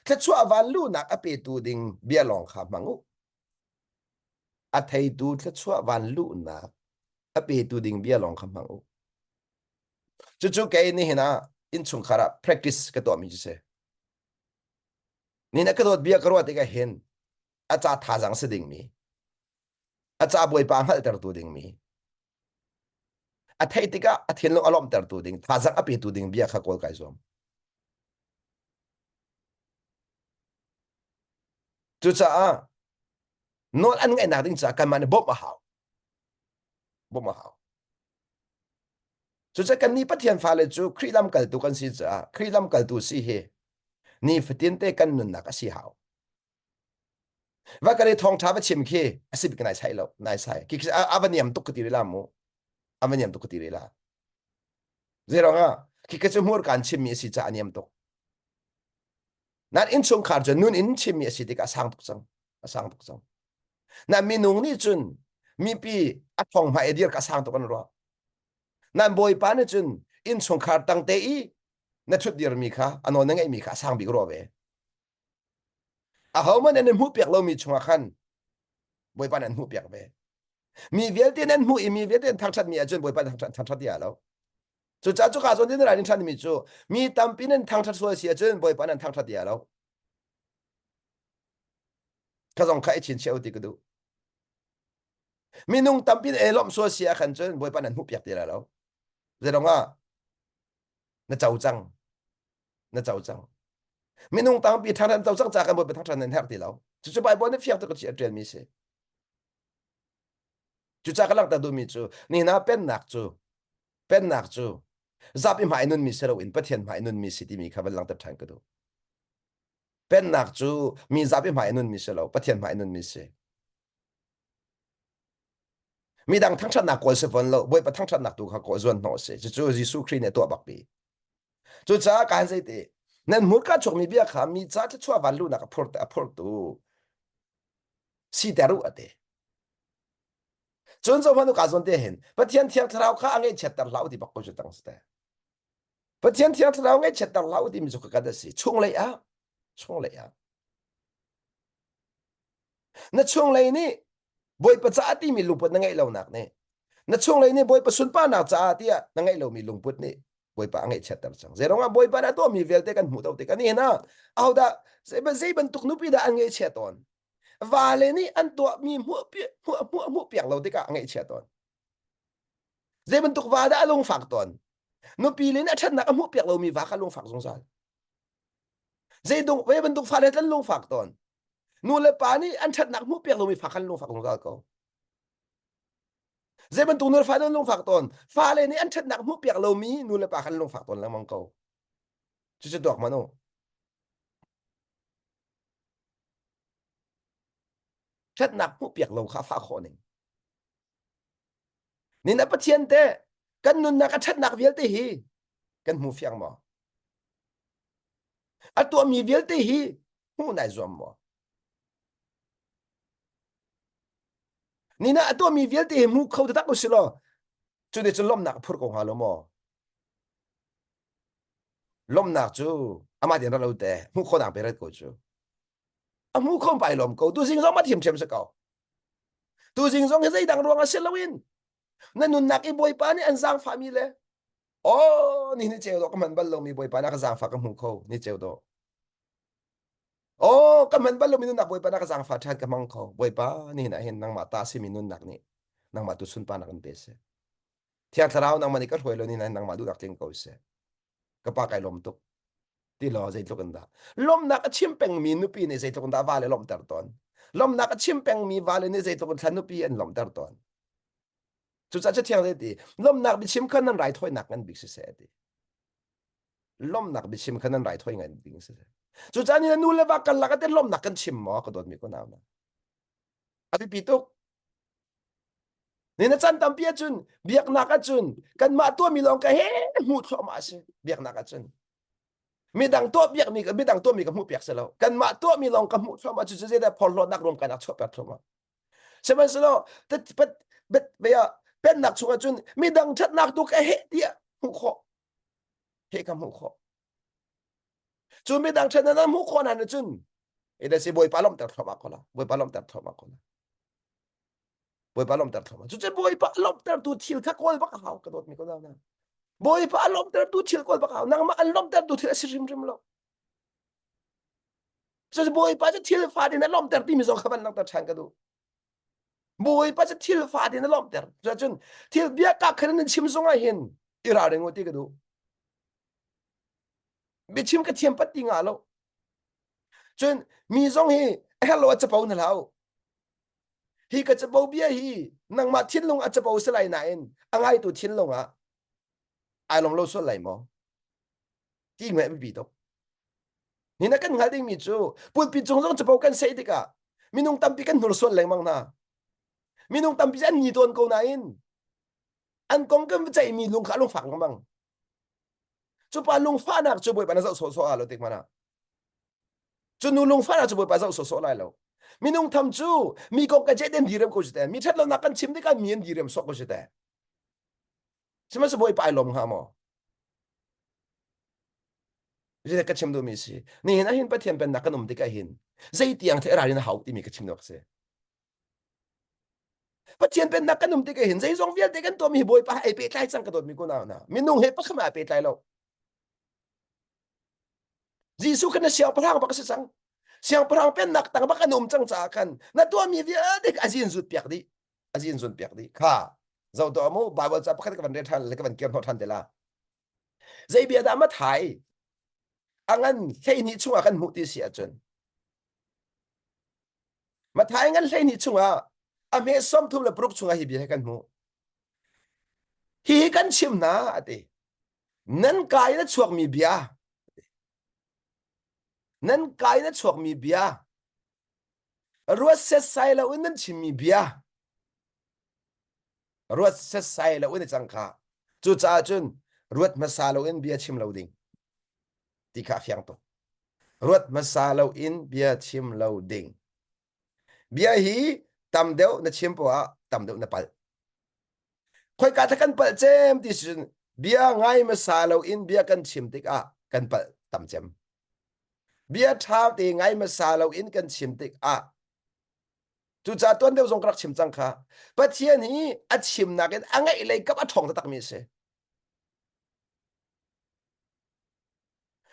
S1: tla chua van lu nak a pe tu ding bia long kha mangu a thei tu tla chua van lu nak a pe tu ding bia long kha mangu chu chu ke ni hina in chung khara practice ka to mi se ni na ka dot bia karwa te ka hen a cha tha jang se ding mi a cha boy pa hal tar tu ding mi a thei tika a thin lo alom tar tu ding tha jang a pe tu ding bia kha kol kai zom chu cha a non an ngai na ding cha kan man bom ma hau bom ma hau chu cha kan ni pathian fa le chu khri lam kal tu kan si cha khri lam kal tu si he ni fitin te kan nun na ka si hau và cái thong tháp với chim khi asip cái này sai lâu này sai khi avaniam tục cái gì làm mu avaniam tục cái gì là zero nga khi cái chim mua cái chim mi si cha aniam tục nan in chung khar chân nun in chim mi si thì cả sang tục sang na minung ni chun mi pi a thong ma edir ka sang tục kan ro nan boy pa ni chun in chung khar tang te i na chut dir mi kha ano na ngai mi kha sang bi ro ve a ho man en mu piak lo mi chunga khan boy pa nan mu piak ve mi vel te nan mu i mi vel te thang chat mi a chun boy pa thang chat dia lo chu cha chu ka zon din ra ni chan mi chu mi tam pi nen thang chat so sia chun boy pa nan thang chat dia lo ka zong khai chin cheu ti ku du mi nung tam pi e lom so sia khan chun boy pa nan mu piak dia lo zero nga na chau chang na chau chang mi nung tam pi thang chau chang cha kan boy pa thang chat nen hak ti lo chu chu bai bo ne fiak to ko chi atren mi se chu cha ka lang ta du mi chu ni na pen nak chu zap im hai nun mi se lo in pathian hai nun mi si ti mi kha lang ta thang ka du pen nak chu mi zap im hai nun mi se lo pathian hai nun mi se mi dang thang chat nak ko se von lo boy pa thang chat nak tu kha ko zon no se chu chu jisu khrist ne to bak pi chu cha kan se te nen mur ka chok mi bia kha mi cha cha chwa van lu na ka phor tu si daru ate chon zo manu ka zon te hen pathian thiang thrau kha ange chet tar lau di bak ko chu tang sta pathian thiang thrau nge chet tar lau di mi chu ka da si chung le a na chung le ni boy pa cha ti mi lu pot na ngai lo nak ne na chung lai ni boy pa sun pa na cha tia na ngai lo mi lung put ni boy pa ngai chat tar chang zero nga boy pa na to mi vel te kan mu to te kan ni na au da se ban tuk nu pi da an ngai chat on va le ni an to mi mu piak lo te ka ngai chat on ze ban tuk va da lung fak ton nu pi le na chat na mu piak lo mi va ka lung fak zong sal ze dong ve ban tuk fa le tan lung fak ton nu le pa ni an chat na mu piak lo mi fa kan lung fak zong sal ko dễ bên tụ nửa phá đơn lông phạc tòn phá lên ăn chất nặng hút bẹc lâu mí nụ lại bà khăn lông phạc tòn là mong cầu chứ chứ đọc mà nó chất nặng hút bẹc lâu khá phá khó này nên đã bắt chiên thế cần nụ nạc chất nặng viết thế hi cần hút phiang mà à tụi mi viết thế hi hút này dòm mà nên à tụi mi viết thế hi hút khâu tắc có sự lo chú để cho lom nạc phur công hà lo mà lom nạc chú ama điện ra lâu tệ hút khó nạc bê rết cô chú à hút không phải lom câu tu sinh giống mắt hiểm chém sẽ cầu tu sinh giống cái dây đằng ruộng à sẽ lâu in nên nụ nạc cái bồi pa ni anh giang family oh ni cheo do kaman ballo mi boy pa na ka zang fa ka mu ko ni cheo do oh kaman ballo mi nun nak boy pa na ka zang fa than ka mang ko boy pa ni na hen nang mata si mi nun nak ni nang ma tu sun pa na kan te se thia tharau nang mani ka hoi lo ni na nang ma du dak ting ko se ka pa kai lom tuk ti lo zai tuk anda lom nak a chim peng mi nu pi ni zai tuk anda vale lom tar ton lom nak a chim peng mi vale ni zai tuk than nu pi en lom tar ton chu cha cha thiang le ti lom nak bi chim khan nan rai thoi nak ngan bi se ti lom nak bi chim khan nan rai thoi ngan ding se chu cha ni nu le va kan la ka te lom nak kan chim mo ka dot mi ko naw na abi pitok ni na chan tam pia chun biak na ka chun kan ma to mi long ka he mu tho ma se biak na ka chun mi dang to biak mi dang to mi ka mu piak se lo kan ma to mi long ka mu tho ma chu chu da phol lo nak rom ka nak chho pa tho ma se man se lo te bet be ya pen nak chu ka chun mi dang chat nak tu ka he dia mu kho he ka mu kho chu mi dang chat na mu kho na na chun e da se boy palom tar tho ma ko la boy palom tar tho ma ko la boy palom tar tho ma chu che boy palom tar tu thil kha kol ba ka haw ka dot mi ko da na boy palom tar tu thil kol ba ka haw nang ma an lom tar tu thil rim rim lo so boy pa che thil fa din na lom tar ti mi zo khaban nang tar chang ka du boy pa che thil fa din na lom tar cha chun thil bia ka khan chim zonga hin ira reng oti ka du bi chim ka thiam pat ti nga lo chun mi zong hi hello cha pau na lao hi ka cha pau bia hi nang ma thin long a cha pau se lai na en angai tu thin long a ai long lo so lai mo ti me bi to ni na kan ngal ding mi chu put pi chung zong cha pau kan sei ti ka minung tampi kan nur suan leng mang na minung tampi an ni ton ko na in an kong kan chai mi lung kha lung phang mang chu pa lung pha nak chu boi pa na so so alo tik mana chu nu lung pha na chu boi pa so so lai lo minung tham chu mi ko ka je den direm ko jite mi that lo nak kan chim de kan mien direm so ko jite sima su boi pa lom ha mo jite ka chim do mi si ni hin a hin pa thiam pen nak kan um de ka hin zai tiang the ra rin hau ti mi ka chim nok se pa thiam pen nak kan um de ka hin zai zong vial de kan to mi boi pa ai pe tlai chang ka dot mi ko na minung he pa khama pe tlai lo jisu kan na siang parang ba ka sang siang parang pen nak tang ba kan um chang cha kan na to mi vi a de azin zut piak di azin zut piak di kha zau to mu bible cha pakhat ka ban re than le ka ban kiam than de la zai bia da ma thai angan hlei ni chunga kan mu ti sia chun ma thai ngan hlei ni chunga a me som thum le pruk chunga hi bi kan mu hi kan chim na ate nan kai na chuak mi bia nan kai na chuak mi bia ruat se sai la un nan chim mi bia ruat se sai la un chang kha chu cha chun ruat ma sa lo in bia chim lo ding ti kha fyang to ruat ma sa lo in bia chim lo ding bia hi tam deu na chim po a tam deu na pal khoi ka ta kan pal chem ti sun bia ngai ma sa lo in bia kan chim tik a kan pal tam chem bia tha ti ngai ma sa lo in kan chim tik a chu cha ton deu zong krak chim chang kha pathian hi a chim na ken angai lei kap a thong ta tak mi se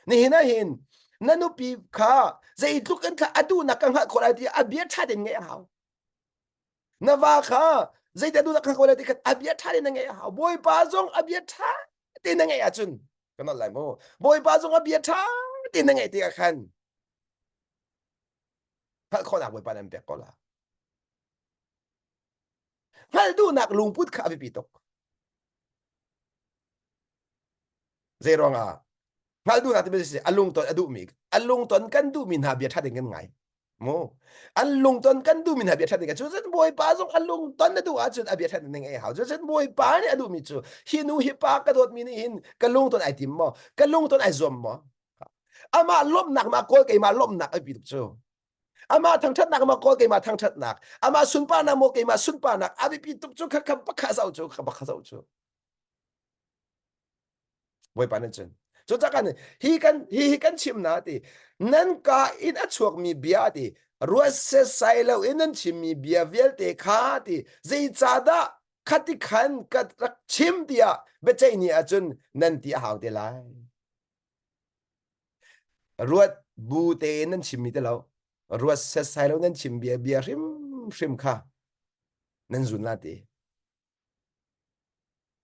S1: ni hina hin nanu pi kha zai tu kan kha adu na kan ha khora ti a bia tha den nge hao na va kha zai ta du na kan khora ti kha a bia tha den nge hao boy pa zong a bia tha ti na nge ya chun kan lai mo boy pa zong a bia tha ti na nge ti ka khan ha khona boy pa nan pe ko la hal du nak lung put kha bi pi tok zai ronga hal du na ti bi si alung ton adu mi alung ton kan du min ha bia tha den ngai mo alung ton kan du min ha bia tha den chu zen boy pa zong alung ton na du a chu a bia tha den nge hao chu zen boy pa ni adu mi chu hi nu hi pa ka dot mi ni hin ka lung ton ai tim mo ka lung ton ai zom mo ama lom nak ma kol ke ma lom nak ai pi chu ama thang that nak ma kol ke ma thang that nak ama sun pa na mo ke ma sun pa nak abi pi tuk chu kha kha pa kha sau chu kha pa kha sau chu boy pa na chen chu cha kan hi kan chim na ti nan ka in a chuak mi bia ti ruas se sai lo in nan chim mi bia vel te kha ti zai cha da khati khan ka chim dia be chai ni a chun nan ti hau te lai ruat bu te nan chim mi te lo ruat se sai lo nan chim bia bia rim kha nan zun la ti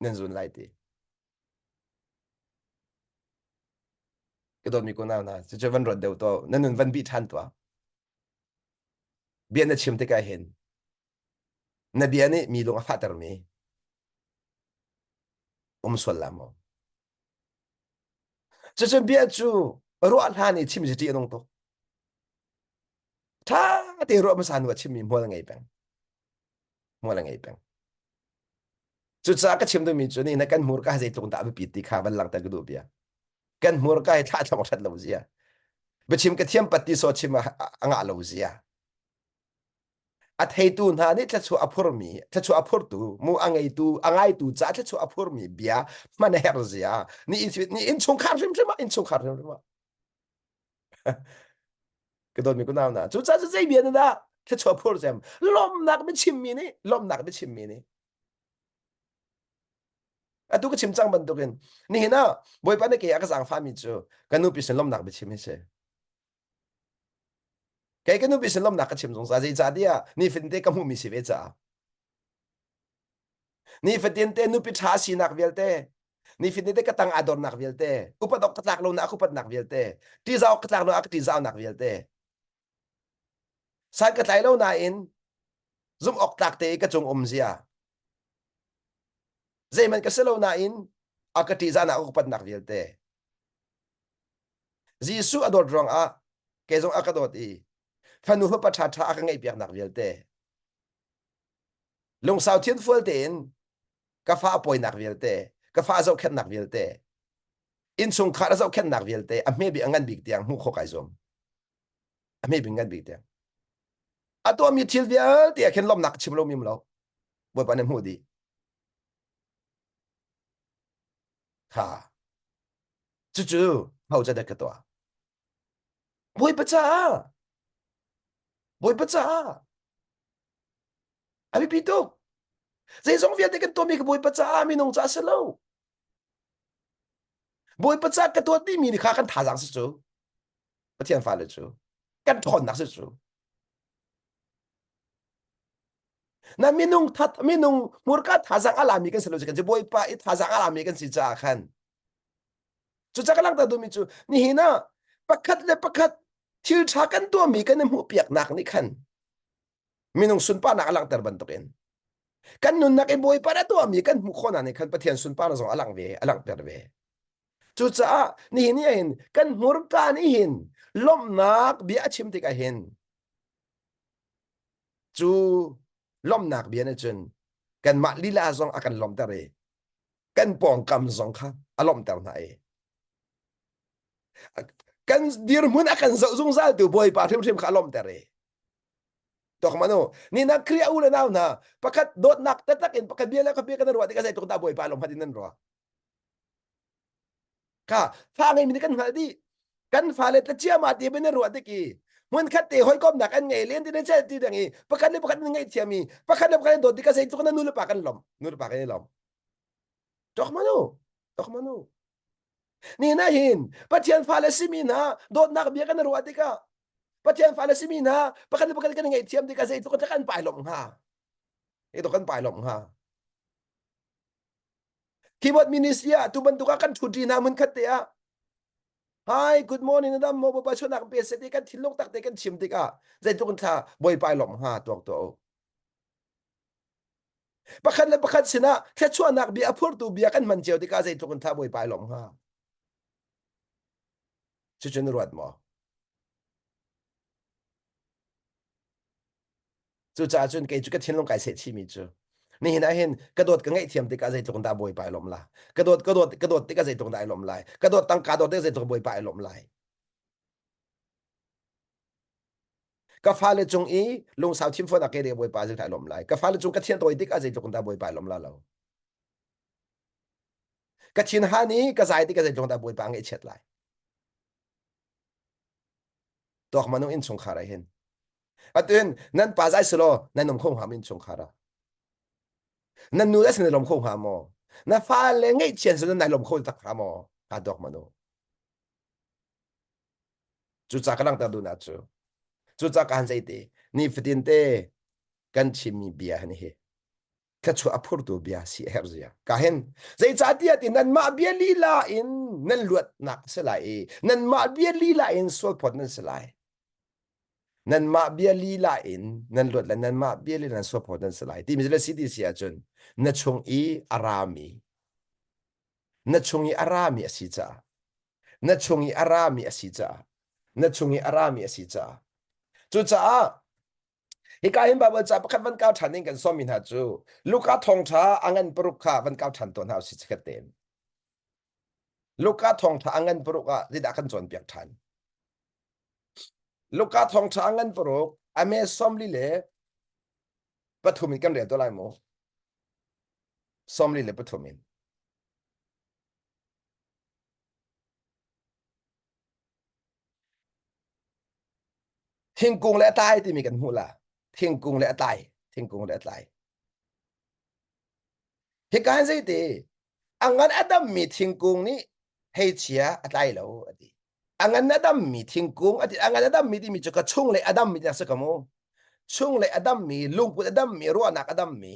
S1: nan zun lai ti cái đôi mi cô nào na chỉ cho vẫn rồi đều to nên vẫn bị than to biến nó chìm tới cái hiện na biến này mi luôn phát ra mi xuân làm mà chỉ cho biến chú rồi anh này chìm chỉ nông to tha thì rồi mà san vật chìm mi mua là ngày bèn chú cha cái chìm đôi mi chú này nó cần mua cái gì tung đã bị bị khá vẫn lăng ta cái đồ bia cần mua cái thà thằng thật lâu gì à bị chìm cái thiêm bát đi so chìm à ngã lâu gì à at hay tu na ni tla chu apur mi tla chu apur tu mu angai tu cha tla chu apur mi bia man herzia ni in chung khar rim rim in chung khar rim rim cái đôi mi cũng nào na chu cha zai bien da tla chu apur jam lom nak bi chim mi ni lom nak bi chim mi ni atu ka chim chang ban to ken ni na boy pa ne ke aka sang fa mi chu kanu pi sen lom nak bi chim mi se cái nu bi sen lom nak ka chim jong sa zai cha dia ni fin te ka mu mi si ve cha ni fatin te nu pi tha si nak vel te ni fin te ka tang ador nak vel te upat ok tlak lo na aku pat nak vel te ti zau ka tlak lo ak ti zau nak vel te san ka tlai lo na in zum ok tlak te ka chung zia zai man ka selo na in akati za na ok pat nak vel te jisu ador rong a ke zong akadot i phanu hô pa tha tha ka ngai piak nak vel te lung sao thiên fual te in ka fa poi nak vel te ka fa zo khet nak vel te in chung kha zo khet nak vel te a me bi angan big tiang mu kho kai zom a me bi ngan big tiang a to mi thil vel te khen lom nak chim lo mi lo bo pa nem hu di ha chu chu hau za da ka to boi pa cha boi pa cha abi pi to zai zong vel te kan to mi ka boi pa cha mi nong cha se lo boi pa cha ka to ti mi ni kha kan tha jang se chu pa thian fa le chu kan thon nak se chu na minung that minung murka thazang alami kan selo kan boy pa it thazang alami kan si cha khan chu cha kalang ta du mi chu ni hina pakhat le pakhat thil tha kan tu mi kan mu piak nak ni khan minung sun pa nak alang ter ban token kan nun nak e boy pa da tu mi kan mu khona ni khan pathian sun pa na zong alang ve alang ter ve chu cha ni hin kan murka ni hin lom nak bi achim ti ka hin chu lom nak bi na chun kan ma lila zong akan lom ta re kan pong kam zong kha alom tar na e kan dir mun akan zo zung zal tu boy pa thim thim kha alom tar e tok mano ni na kriya ula naw na pakat dot nak tatakin pakat biela ka bi kan ro ti ka sai tok ta boy pa alom hadin nan ro ka fa ngai mi kan haldi kan fa le ta chia ma ti ben ro ti ki mun khat te hoi kom nak an ngai len ti na chel ti dangi pakat le pakat ngai thiami pakat le pakat dot ti ka sai tok na nu le pa kan lom nu le pa kan lom tok mano tok mano ni na hin pathian fa le simi na dot nak bi kan ro ti ka pathian fa le simi na pakat le pakat kan ngai thiam ti ka sai tok ta kan pai lom ha ito kan pai lom ha keyboard ministry tu ban tu ka kan thuti na mun khat te a hi good morning adam mo ba chona ka pe se ti kan thilok tak te kan chim ti ka zai tu kan tha boy pai lom ha tok to pakhat le pakhat sina khe chua nak bi aphur tu bi kan man cheu ti ka zai tu kan tha boy pai lom ha chu chen ruat mo chu cha chun ke chu ka thin long kai se chi mi chu ni hina hin ka dot ka ngai thiam ti ka zai tu kan ta boy pai lom la ka dot ti ka zai tu kan dai lom lai ka dot tang ka dot ti zai tu boy pai lom lai ka fa le chung i lung sao thim fo na ke de boy pa zai thai lom lai ka fa le chung ka thian toi ti ka zai tu kan ta boy pai lom la lo ka thin ha ni ka zai ti ka zai tu kan ta boy pa ngai chet lai tok manung in chung khara hin atun nan pa zai slo nan nom khong ha min chung khara nan nu das nan lom khong ha mo na fa le ngai chen so nan lom khong tak ha mo ka dok manu chu cha ka lang ta du na chu cha ka han zai te ni fitin te kan chimi bia ni he ka chu apur tu bia si her zia ka hen zai cha ti ati nan ma bia li la in nan luat nak se lai nan ma bia li la in so pot nan se lai nan ma bia li la in nan luat la nan ma bia li nan so pot nan se lai ti mi le si ti sia chun na chung i arami na chung i arami asi cha na chung i arami asi cha na chung i arami asi cha chu cha hi ka him ba ba cha pakhat van kau thaning kan somin ha chu luka thong tha angan pruk kha van kau than ton ha si chkaten luka thong tha angan pruk a ri da kan chon piak than luka thong tha angan pruk ame somli le pathumin kan re to lai mo somli le pathumin thingkung le tai ti mi kan hu la thingkung le tai thingkung le tai hi ka han zai te angan adam mi thingkung ni hei chia atai lo ati angan adam mi thingkung ati angan adam mi ti mi chu ka chung le adam mi na sa kamo chung le adam mi lung pu adam mi ro anak adam mi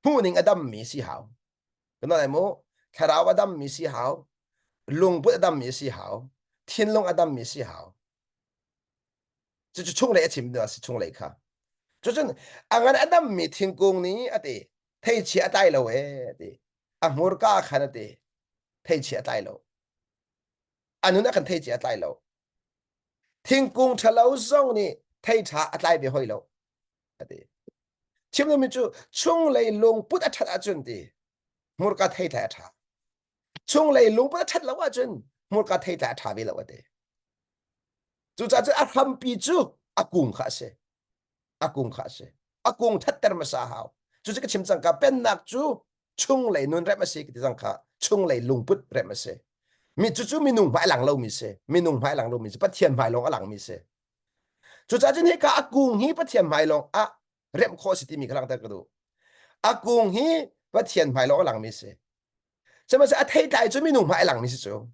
S1: hu ning adam mi si hao kana lai mo kharaw adam mi si hao lung pu adam mi si hao thiên long adam mi si hao chu chu chung le chim da si chung le kha chu chun angan adam mi thingkung ni ati thei chi atai lo ati amur ka khanate thei chi atai lo anuna kan thei chi atai lo thingkung thalo zong ni thay thả lại về hồi lâu ade chim nó mình chú chung lấy lung bút ở thật chân đi một cái thay lại thả chung lấy lung bút ở thật lâu chân một cái thay lại thả về lâu ade chú cha chú hâm pi chú cùng khá se cùng khá se cùng thật ter mà sa hao chú cái chim chẳng cả bên nạc chú chung lấy nun rep mà se cái chẳng cả chung lấy lung bút rep mà se mi chú mi nung phải lằng lâu mi se mi nung phải lằng lâu mi se bắt thiên phải long ở lằng mi se chú cha chú này cả cùng hi bắt thiên phải long rep khó sĩ mi cái lằng ter cái đó cùng hi bắt thiên phải long ở lằng mi se cho mà sẽ thấy đại chú mi nung phải lằng mi se chú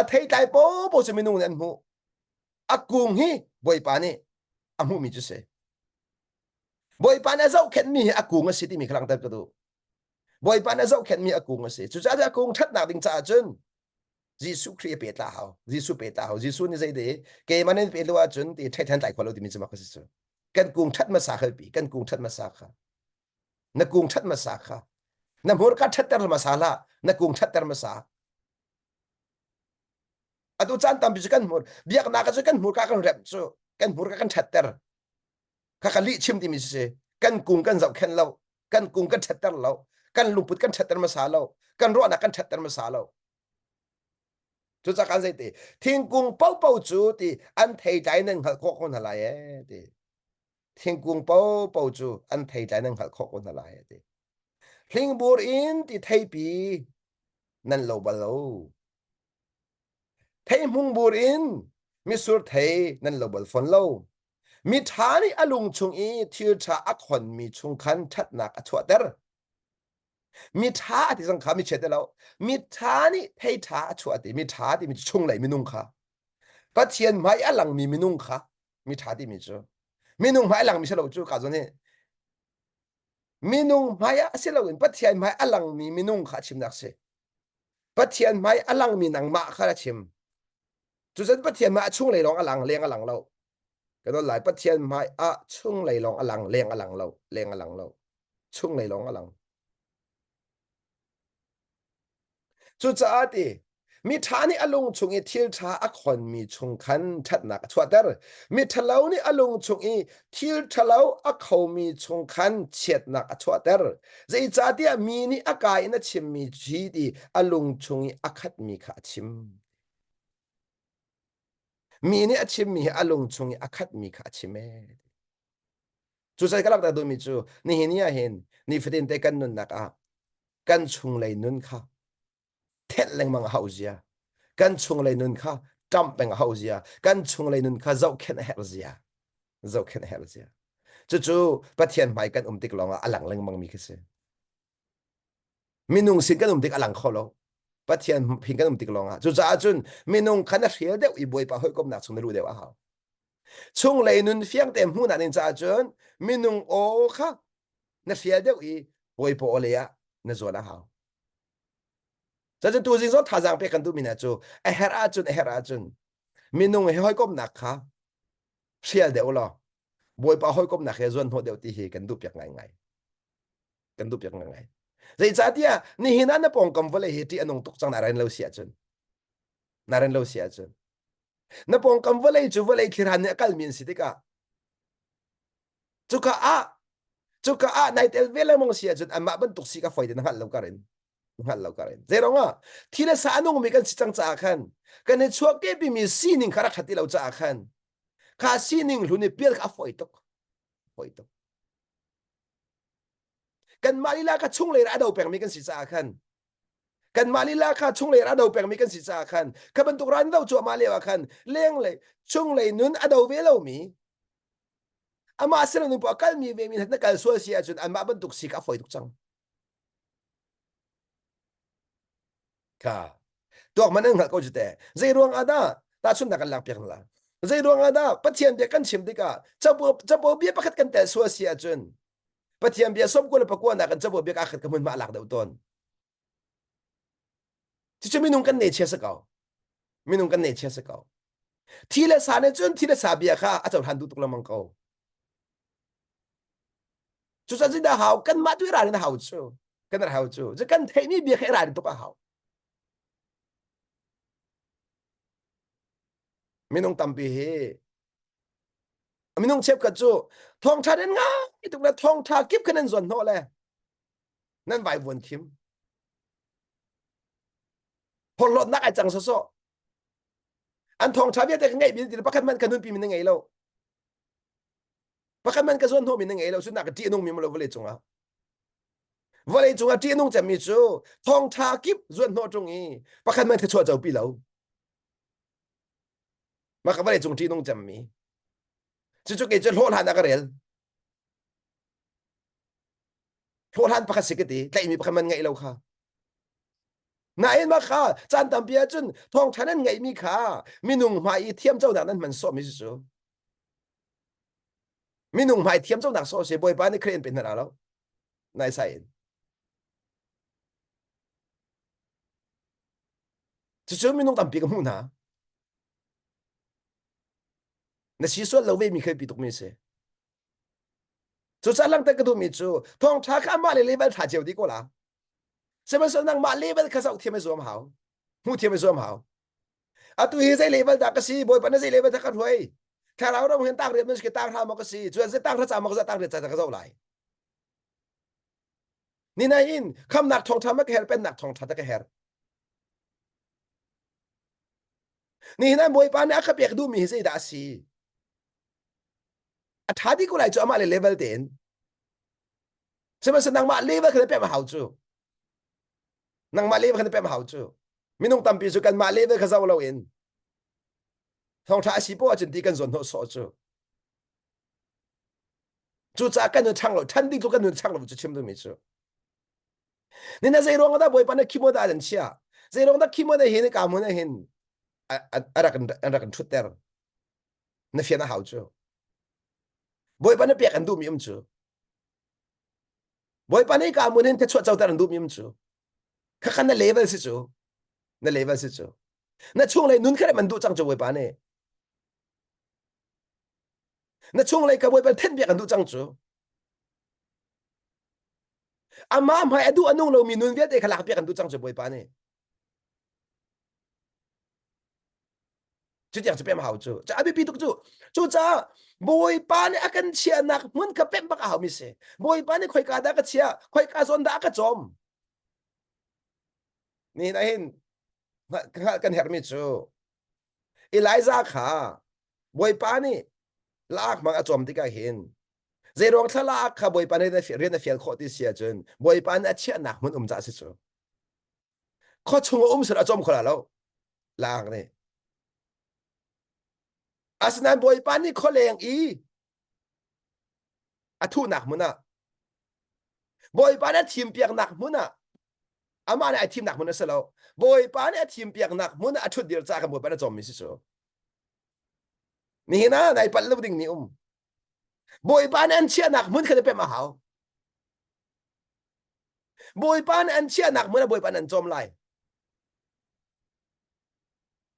S1: thấy đại bố chú mi nung nên mu cùng hi bồi pa ni amu mi chú se bồi pa na dâu khen mi cùng ở sĩ mi cái lằng ter cái đó bồi pa na dâu khen mi cùng ở sĩ chú cha cùng thắt nào định cha chân Giêsu Christ bế ta hào, Giêsu như vậy đấy, cái mà nên bế loa chuẩn thì thay thành đại quan lâu thì mình sẽ mặc cái gì? Cần cùng thắt mà sao bị, cần cùng thắt mà sao khá, nó cùng thắt mà sao khá, nó muốn cái thắt tờ mà sao là, nó cùng thắt tờ mà sao, à tu chân tâm bị cần muốn, biếc nãy cái cần muốn cái rep số, cần muốn cái thắt tờ, cái lý chim thì mình sẽ, cần dọc khen lâu, cần cùng cái thắt tờ lâu, cần lục bút cái thắt tờ mà sao lâu, cần rõ là cái thắt tờ mà sao lâu. chú chắc ăn gì thì thiên cung bao chú thì ăn thầy trái nên hạt khó con lại ấy thì thiên cung bao chú ăn thầy trái nên hạt khó con lại thì thiên bùn in thì thầy bị nên lâu bao lâu thầy mung bùn in mi sur thầy nên lâu bao phân lâu mi thà ni alung chung y thiêu cha ác hồn mi chung khăn thắt nạc chuột der mi thà thì sang khá mi chết lâu mi thà ni thầy thà chuột thì mi thà thì mi chung lại mi nung khá bắt thiên mai alang mi minung kha mi thadi mi chu minung mai alang mi selo chu ka zone minung mai a selo in bắt thiên mai alang mi minung kha chim nak se bắt thiên mai alang mi nang ma kha chim chu zan bắt thiên mai chung lei long alang leng alang lo cái đó lại bắt thiên mai chung lei long alang leng alang lo chung lei long alang chu cha ti mi thani alung chung e thil tha a khon mi chung khan that nak chhuater mi thalau ni alung chung e thil thalau a kho mi chung khan chet nak a chhuater zai cha dia mi ni akai na chim mi ji di alung chung e akhat mi kha chim mi ni a chim mi alung chung e akhat mi kha chim e chu sai kalak da do mi chu ni hin ya hin ni fidin te kan nun nak a kan chung lei nun kha thet leng mang hauziaกันชงเลยนุนค่ะจำเป็นเขาเสียกันชงเลยนุนค่ะเจ้าแค่เฮลเซียเจ้าแค่เฮลเซียจู่ๆประเทศใหม่กันติกลองอ่ะหลังเร่งมังมีคือเสียมีนุ่งสิงกันติกหลังเขาแล้วประเทศพิงกันติกลองอ่ะจู่ๆอาจุนมีนุ่งขนาดเสียเดียวอีบวยปะเฮ้ยก็นักชงได้รู้เดียวอ่ะเขาชงเลยนุนเฟียงเต็มหูนันจ้าจุนมีนุ่งโอ้ค่ะนักเสียเดียวอีบวยปะโอเลียนั่นส่วนละเขาจะตัวจริงๆท่าทางเป็นกันดูมินาจูเฮราจุนมีนุ่งเฮ้ยก็นักค่ะเสียเดียวหรอบวยปะเฮ้ยก็นักเฮจวนหัวเดียวที่เฮกันดูเปียกไงกันดูเปียกไงแต่จ้าเดียนี่หินันน่ะปองกำวเลยเฮที่อันนงตุกจังนารันเลวเสียจุนนารันเลวเสียจุนน่ะปองกำวเลยจูวเลยคิรันเนี่ยกัลมินสิติกาจุกะในเทลเวลมองเสียจุนอันมาบันตุกสิกาไฟเดนหันเลวกันหันเรากันเจรองอ่ะที่ละสานุงมีกันสิจังจ้าขันกันในช่วงเก็บมีซีนิงขรักขัดที่เราจ้าขันข้าซีนิงหลุนเปียกฝอยตกกันมาลีลาข้าชุ่งเลยระดาวแปลงมีกันสิจ้าขันกันมาลีลาข้าชุ่งเลยระดาวแปลงมีกันสิจ้าขันข้าบรรทุกร้านเราจั่วมาเลวขันเลี้ยงเลยชุ่งเลยนุนอดาวเวลามีอามาเสนอหนึ่งปากกันมีเวมีนักการส่วนเสียจนอันมาบรรทุกสิกาฝอยตกจังค่ะตัวมันนั่งหักก็จะแต่ใจรวงอาดาตาชุนนักลักเพียงละใจรวงอาดาปะเทียนเบียกันชิมดิกาจะบ่เบียประคัดกันแต่สัวเสียจนปะเทียนเบียสมกุลประกวนนักกันจะบ่เบียกอาคัดกันมันมาหลักเดาต้นที่จะมีนุ่งกันเนเชสเก่ามีนุ่งกันเนเชสเก่าทีละสาเนจนทีละสาเบียค่ะอาจจะทันดูตุกละมังเก่าจุดสันจิดาหาวกันมาด้วยร้านนะหาวจูกันนะหาวจูจะกันเทนี่เบียแค่ร้านตุกหาวมีนุ่งตั้มปีเฮ mi nung chep ka chu thong tha den nga tu na thong tha kip khanen zon no le nan vai won kim hol lot nak ai chang so so an thong tha bia te ngai bi ti pakhat man kanun pi min ngai lo pakhat man ka zon ho min ngai lo su nak ti nung mi mo lo vle chunga vle chunga ti nung cham mi chu thong tha kip zon no chungi pakhat man ka chua chau pi lo ma ka vle chung ti nung cham mi chu chu ke chu hol han ka rel hol han pakhat sikati tlai mi pakhat man ngai lo kha nãy mà khá chan tam bia chun thong thanen ngai mi kha minung mai thiam chau nak nan man so mi su minung mai thiam chau nak so se boy pa ni kren pen na lo nai sai chu chu minung tam pi ka mu na si so lo ve mi khai pi tuk mi se chu cha lang ta ka du mi chu thong tha kha ma le level tha cheu di ko la se ma so nang ma level kha sau thiam zo ma hao mu thiam zo ma hao a tu hi sai level da ka si boy pa na sai level ta ka hoi tha lao ro hen tak re men ke tak tha ma ka si chu se tak tha cha ma ka tak re cha ka zo lai ni na in kham nak thong tha ma ka her pen nak thong tha ta ka her ni na boy pa na ka pek du mi sai da si a tha di ko lai chu ma le level ten se ma se nang ma level ka pe ma hao chu nang ma level ka pe ma hao chu minung tam pi chu kan ma level ka zo lo in thong tha si po chen ti kan zon no so chu chu cha kan no chang lo chan di chu kan no chang lo chu chim du mi chu ni na zai rong da boy pa na ki mo da ran chia zai rong da ki mo da hin ka mo na hin a ra kan thut ter na fia na hao chu boy pa na pe kan du mi chu boy pa na ka mo nen te chwa chau ta ran du mi chu kha kan na level si chu na level si chu na chung lai nun khare man du chang chu boy pa ne na chung lai ka boy pa ten be kan du chang chu ama mai adu anung lo mi nun ve te khala pe kan du chang chu boy pa ne chu tiang chu pem hao chu cha abi pi tu chu cha boy pa ne akan chia nak mun ka pem ba ka hao mi se boy pa ne khoi ka da ka chia khoi ka zon da ka chom ni na hin kan her mi chu Eliza kha boy pa ni lak mang a chom ti ka hin zai rong thala kha boy pa ne re na fiel kho ti sia chun boy pa na chia nak mun cha si chu kho chung sa a chom kho la lo lang ne asnan boy pa ni kho leng i a thu nak mun na boy pa na thim piak nak mun na ama ne a thim nak mun na sa lo boy pa ne a thim piak nak mun na a thu dir cha ka boy pa na chom mi si chu ni na nai pal lo ding ni boy pa ne an chia nak mun kha pe ma hao boy pa ne an chia nak mun na boy pa nan chom lai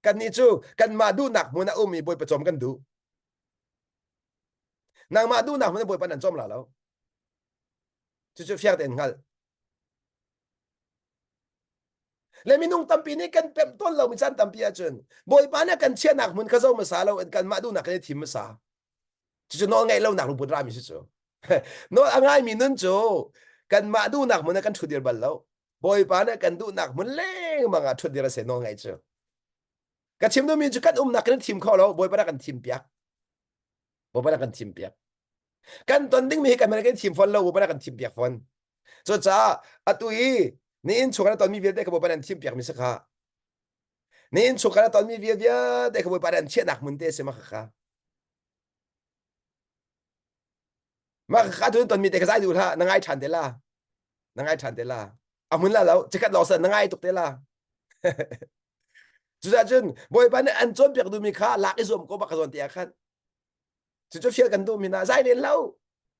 S1: kan ni chu kan ma du nak mun na mi boy pa chom kan du nang ma du nak mun na boy pa nan chom la lo chu fiak den ngal le minung tampi ni kan pem ton lo mi chan tampi a chun boy pa na kan chia nak mun ka zo ma sa lo kan ma du nak ni thim ma sa chu no ngai lo nak lu pu ra mi chu no angai mi nun chu kan ma du nak mun kan thu dir bal lo boy pa na kan du nak mun le manga thu dir se no ngai chu ka chim do mi chu kan nak kan thim kho lo boy pa na kan thim piak boy pa na kan thim piak kan ton ding mi kan ma kan thim fon lo boy pa na kan thim piak fon chu cha atui ni in chukana ton mi vie de ka boy pa nan thim piak mi sa kha ni in chukana ton mi vie vie de ka boy pa nan che nak mun te se ma khaมาข้าทุนตอนมีแต่กระไรดูท่านังไงฉันเดล่านังไงฉันเดล่าอามุนละแล้วจะกัดหลอกเสนนังไงตุกเดล่าจุดจุดบอยปานอันจนเปียกดูมีค่าลักไอ้ส่วนก็บักกระส่วนเตียขันจุดเชื่อกันดูมีน่าใจเด่นแล้ว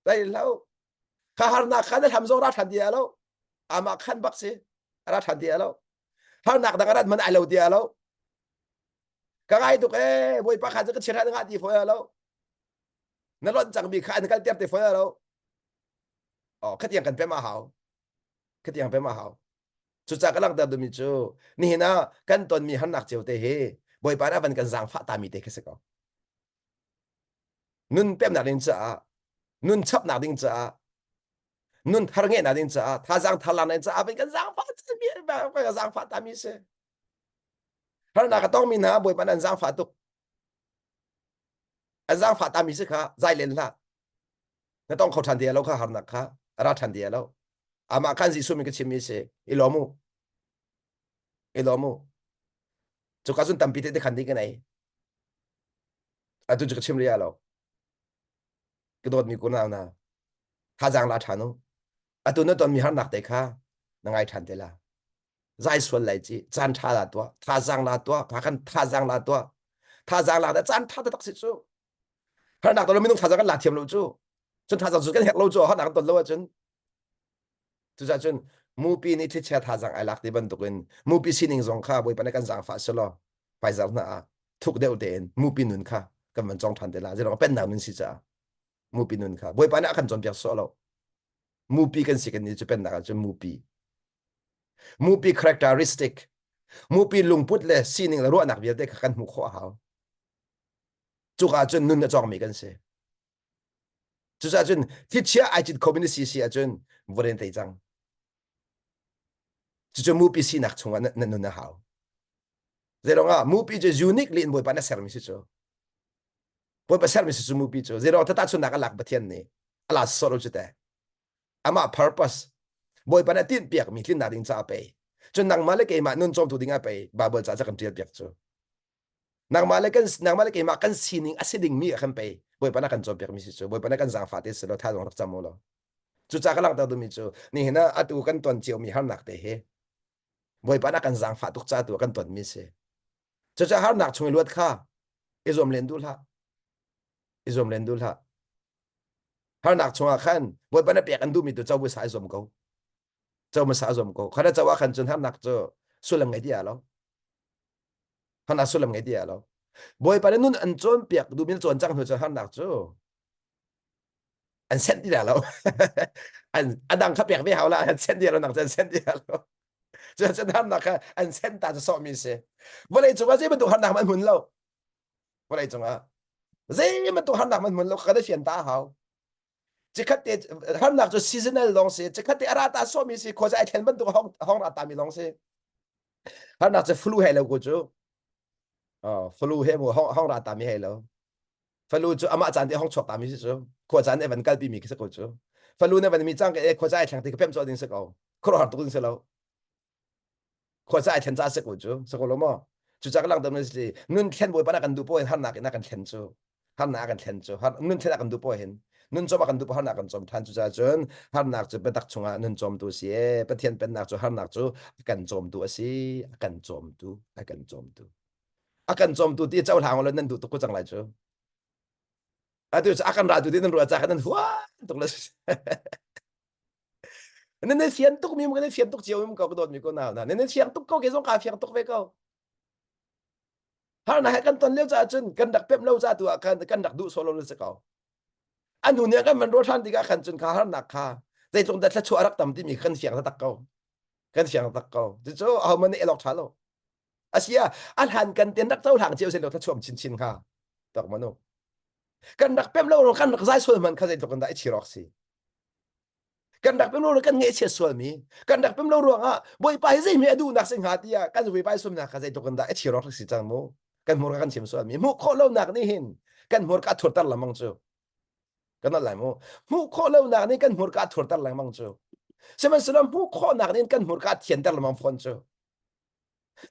S1: ใจเด่นแล้วข้าหานักขันได้ทำโซราทันเดียแล้วอามาขันบักสิราทันเดียแล้วถ้าหนักดังนั้นมันไอเราเดียแล้วก็ไงตุกบอยปานขันจะก็เชื่อได้งานดีพอแล้วนั่นรถจังมีขันกันเตียบเตียบแล้วอ๋อขัดยังกันเป็นมาหาวขัดยังเป็นมาหาวจุดจากกำลังเติมดูมิจูนี่นะกันตอนมีหันหนักเจียวเตะเฮบอยปานะวันกันสังฟ้าตามีเตะแค่สัก nun pem na ding cha nun chap na ding cha nun thar nge na ding cha tha jang thalan na cha ben kan jang fa mi ba ka jang fa ta mi se har na ka tong mi na boi pan an jang fa tuk an jang fa ta mi se kha zai len la na tong khau than dia lo kha har na kha ra than dia lo ama kan ji su mi ka chim mi se ilomu chu ka sun tam pi te khan di ka nai atu chu ka chim ria lo cái đột mi cũng nào na tha giang la thanu à tu nó đột mi hắn nạc đấy kha na ngay thằng thế là giải xuân lại chi chan tha là tua tha giang là tua khá khăn tha giang là đã chan tha đã tắc sĩ chú hắn nạc đột mi nung tha giang là thiềm lâu chú chân tha giang chú cái hẹn lâu chú hắn nạc đột lâu chân chú ra chân mu pi ni thích tha giang ai lạc đi bên tục in mu pi xin hình dòng kha bồi bên cái giang phát sơ lo phải giang na thuộc đều tiền mu pi nun kha cái mình trong thằng thế là rồi nó bên nào nun xí cha mu pi nun kha bồi bên cái trong việc solo mu pi kan sikan ni chupen na chu mu pi characteristic mu pi lungput le sining la ro nak bial te kan mu kho hao chu ka chun nun na chong mi kan se chu sa chun thi chia ai chit community si a chun voren te jang chu mu pi si nak chunga na nun na hao zero nga mu pi je unique lin boy pa na service chu boy pa service chu mu pi chu zero ta chun nak alak bathian ni ala solo chu te ama purpose boy pa na tin piak mi tin na ding cha pe chun nang male ke ma nun chom tu dinga pe babel cha cha kan tial piak chu nang male ke ma kan sining asiding mi kan pe boy pa na kan chom piak mi si chu boy pa na kan zang fa te se lo tha dong rak chamo lo chu cha ka lang ta du mi chu ni hina atu kan ton chiu mi har nak te he boy pa na kan zang fa tuk cha tu kan ton mi se chu cha har nak chung luat kha izom len dul ha izom len dul ha har nak chung a khan boy pa na piak an du mi tu chau bu sai zom ko châu mà sao dùm cô, khá là châu á khẩn chân hắn nặc cho số lần ngày đi à lo, hắn nặc số lần ngày đi à lo, bồi bà nên nun ăn trốn biếc, đủ miếng trốn trăng thôi cho hắn nặc cho, ăn sen đi à lo, ăn đang khắp biếc với hào là ăn sen đi à lo, nặc chân sen đi à lo, cho chân hắn nặc ăn sen ta cho sọ mi se, vậy là chúng ta dễ mà tụ hắn nặc mình muốn lâu, vậy là chúng ta dễ mà tụ hắn nặc mình muốn lâu, khá là phiền ta hào. chỉ khát để hắn nặc cho seasonal long se, chỉ khát để ara ta sọ mi se, khó ai thèm bên tụ hong ta mi long se. hắn nặc cho flu hay là cô chú flu hay mua hong ra tạm hay lo flu chú ama chan de hong chok tạm chú ko chan evan kal pi mi kisa ko chú flu ne van mi chang ke ko chai thang te pem cho din se ko ko har tu din se lo ko chai thang cha se ko chú se ko lo mo chú cha lang dam ne si nun khen boy pa na kan du po han na kan khen chú han na kan khen chú han nun thena kan du po hen nun chom kan du po han na kan chom than chú cha chun han nak chu betak chunga nun chom tu si e pathian pen nak chu han nak chu kan chom tu si kan chom tu kan chom tu akan chom tu ti chau thang lo nan tu ko chang lai chu a tu akan ra tu ti nan ru cha kan hua tu la nên nên phiền tục mi cái phiền tục chiều mi có đột mi có nào nên phiền tục có cái giống cả phiền tục về câu har na kan ton leo cha chun kan dak pem lo cha tu kan dak du solo le se câu anh hu ne kan man ro than ti ka kan chun kha har nak kha dei chung da thla chu arak tam ti mi kan phiền ta tak câu kan phiền tak câu chu chu a man elok tha lo asia an han kan ten dak chau thang chiều se lo tha chom chin chin kha tak mano kan dak pem lo kan dak zai sol man kha zai to kan da chi rok si kan dak pem lo kan nge che sol mi kan dak pem lo ro nga boy pai zai mi adu nak sing ha tia kan boy pai som na kha zai to kan da chi rok si chang mo kan mor kan chim sol mi mu kho lo nak ni hin kan mor ka thur tar lamang chu kan lai mo mu kho lo nak ni kan mor ka thur tar lamang chu seman salam mu kho nak ni kan mor ka thien tar lamang phon chu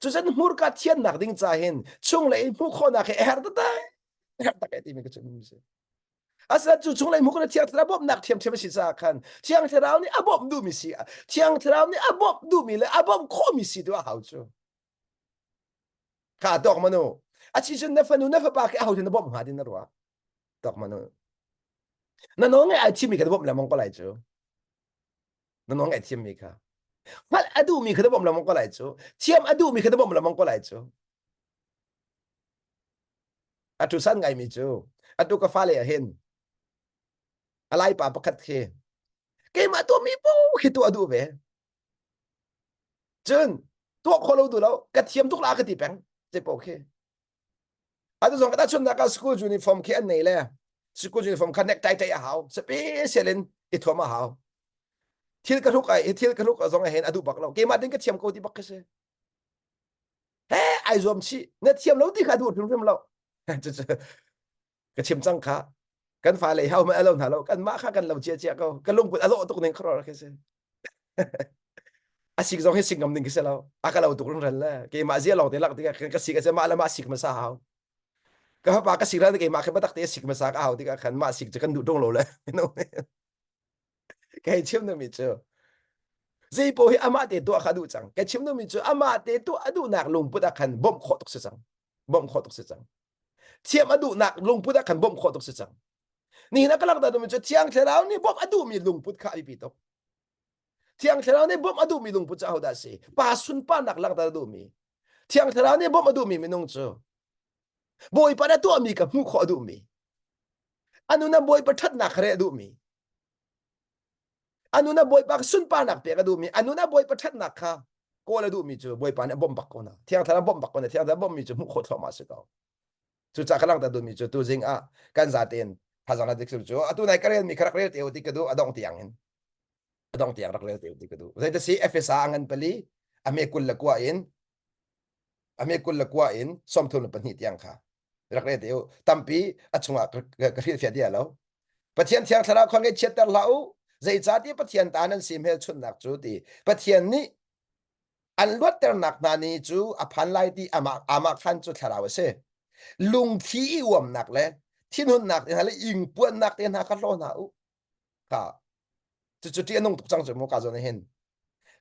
S1: chu zen mur ka thien nak ding cha hin chung le mu kho nak he her ta her ta ke ti mi ka chu mi se asa chu chung le mu ko thiang thra bob nak thiam thiam si cha khan thiang thra ni abob du mi si thiang thra ni abob du mi le abob kho mi si do hao chu ka dok mano a chi chen na fanu na fa ba ke hao tin bob ha din na ro dok mano na no nge a chi mi ka bob la mong ko lai chu na no nge thiam mi ka mal adu mi ka bob la mong ko lai chu thiam adu mi ka bob la mong ko lai chu atu san ngai mi chu atu ka fa le hen alai pa pakhat ke ma to mi po khi to adu ve chun to kholo du lo ka thiam tuk la ka ti peng je po ke adu zong ka ta chun na ka school uniform ke an nei le school uniform connect tai hao special in ithoma hao thil ka ruk a zong a hen adu bak lo ke ma ding ka thiam ko ti bak ka se he ai zom chi na thiam lo ti ka du phim lo ka chim chang kha kan fa le hao ma alo na lo kan ma kha kan lo chia ko kan lung put alo to ning khro ka se a sik zong he sik ngam ding ka se lo a ka lo tu run ran la ke ma zia lo te lak ti ka sik ka se ma la ma sik ma sa hao ka pa ka sik ra ke ma ka ba tak te sik ma sa ka hao ti ka khan ma sikจะkan du dong lo le no cái chim nó mi chưa dây bố hi ama te to khadu chang cái chim nó mi chưa ama te to adu nak lung pu da khan bom kho tok se chang bom kho tok se chang thiam adu nak lung pu da khan bom kho tok se chang ni na kalak da do mi chưa thiang therao ni bom adu mi lung put kha bi tok thiang therao ni bom adu mi lung put cha ho da se pa sun pa nak lang da do mi thiang therao ni bom adu mi mi nong chu boy pa da to mi ka mu kho adu mi anu na boy pa that na khare adu mi anu na boy pa sun pa nak pe ka du mi anu na boy pa that nak kha ko la du mi chu boy pa ne bom bak ko na thiang thara bom bak ko na thiang thara bom mi chu mu kho thoma se ka chu cha khalang da du mi chu tu jing a kan za ten ha jang na dik chu atu nai karen mi kharak re te ti ka du adong tiang hin adong tiang rak re te ti ka du zai ta si fsa angan pali ame kul la kwa in ame kul la kwa in som thun pa ni tiang kha rak re te tampi achunga ka ri fia dia lo pathian thiang thara khong ge chet tar lau dây giá đi bắt thiền ta nên sim hết chun nạc chú đi bắt thiền ní anh luat ter nạc nani chú à phan lai đi ama khan chú thà nào sẽ lung khí uom nạc lẽ thiên hôn nạc thì hay là in buôn nạc thì hay lo nào cả chú tiên nông tục trang chú mua cả rồi này hen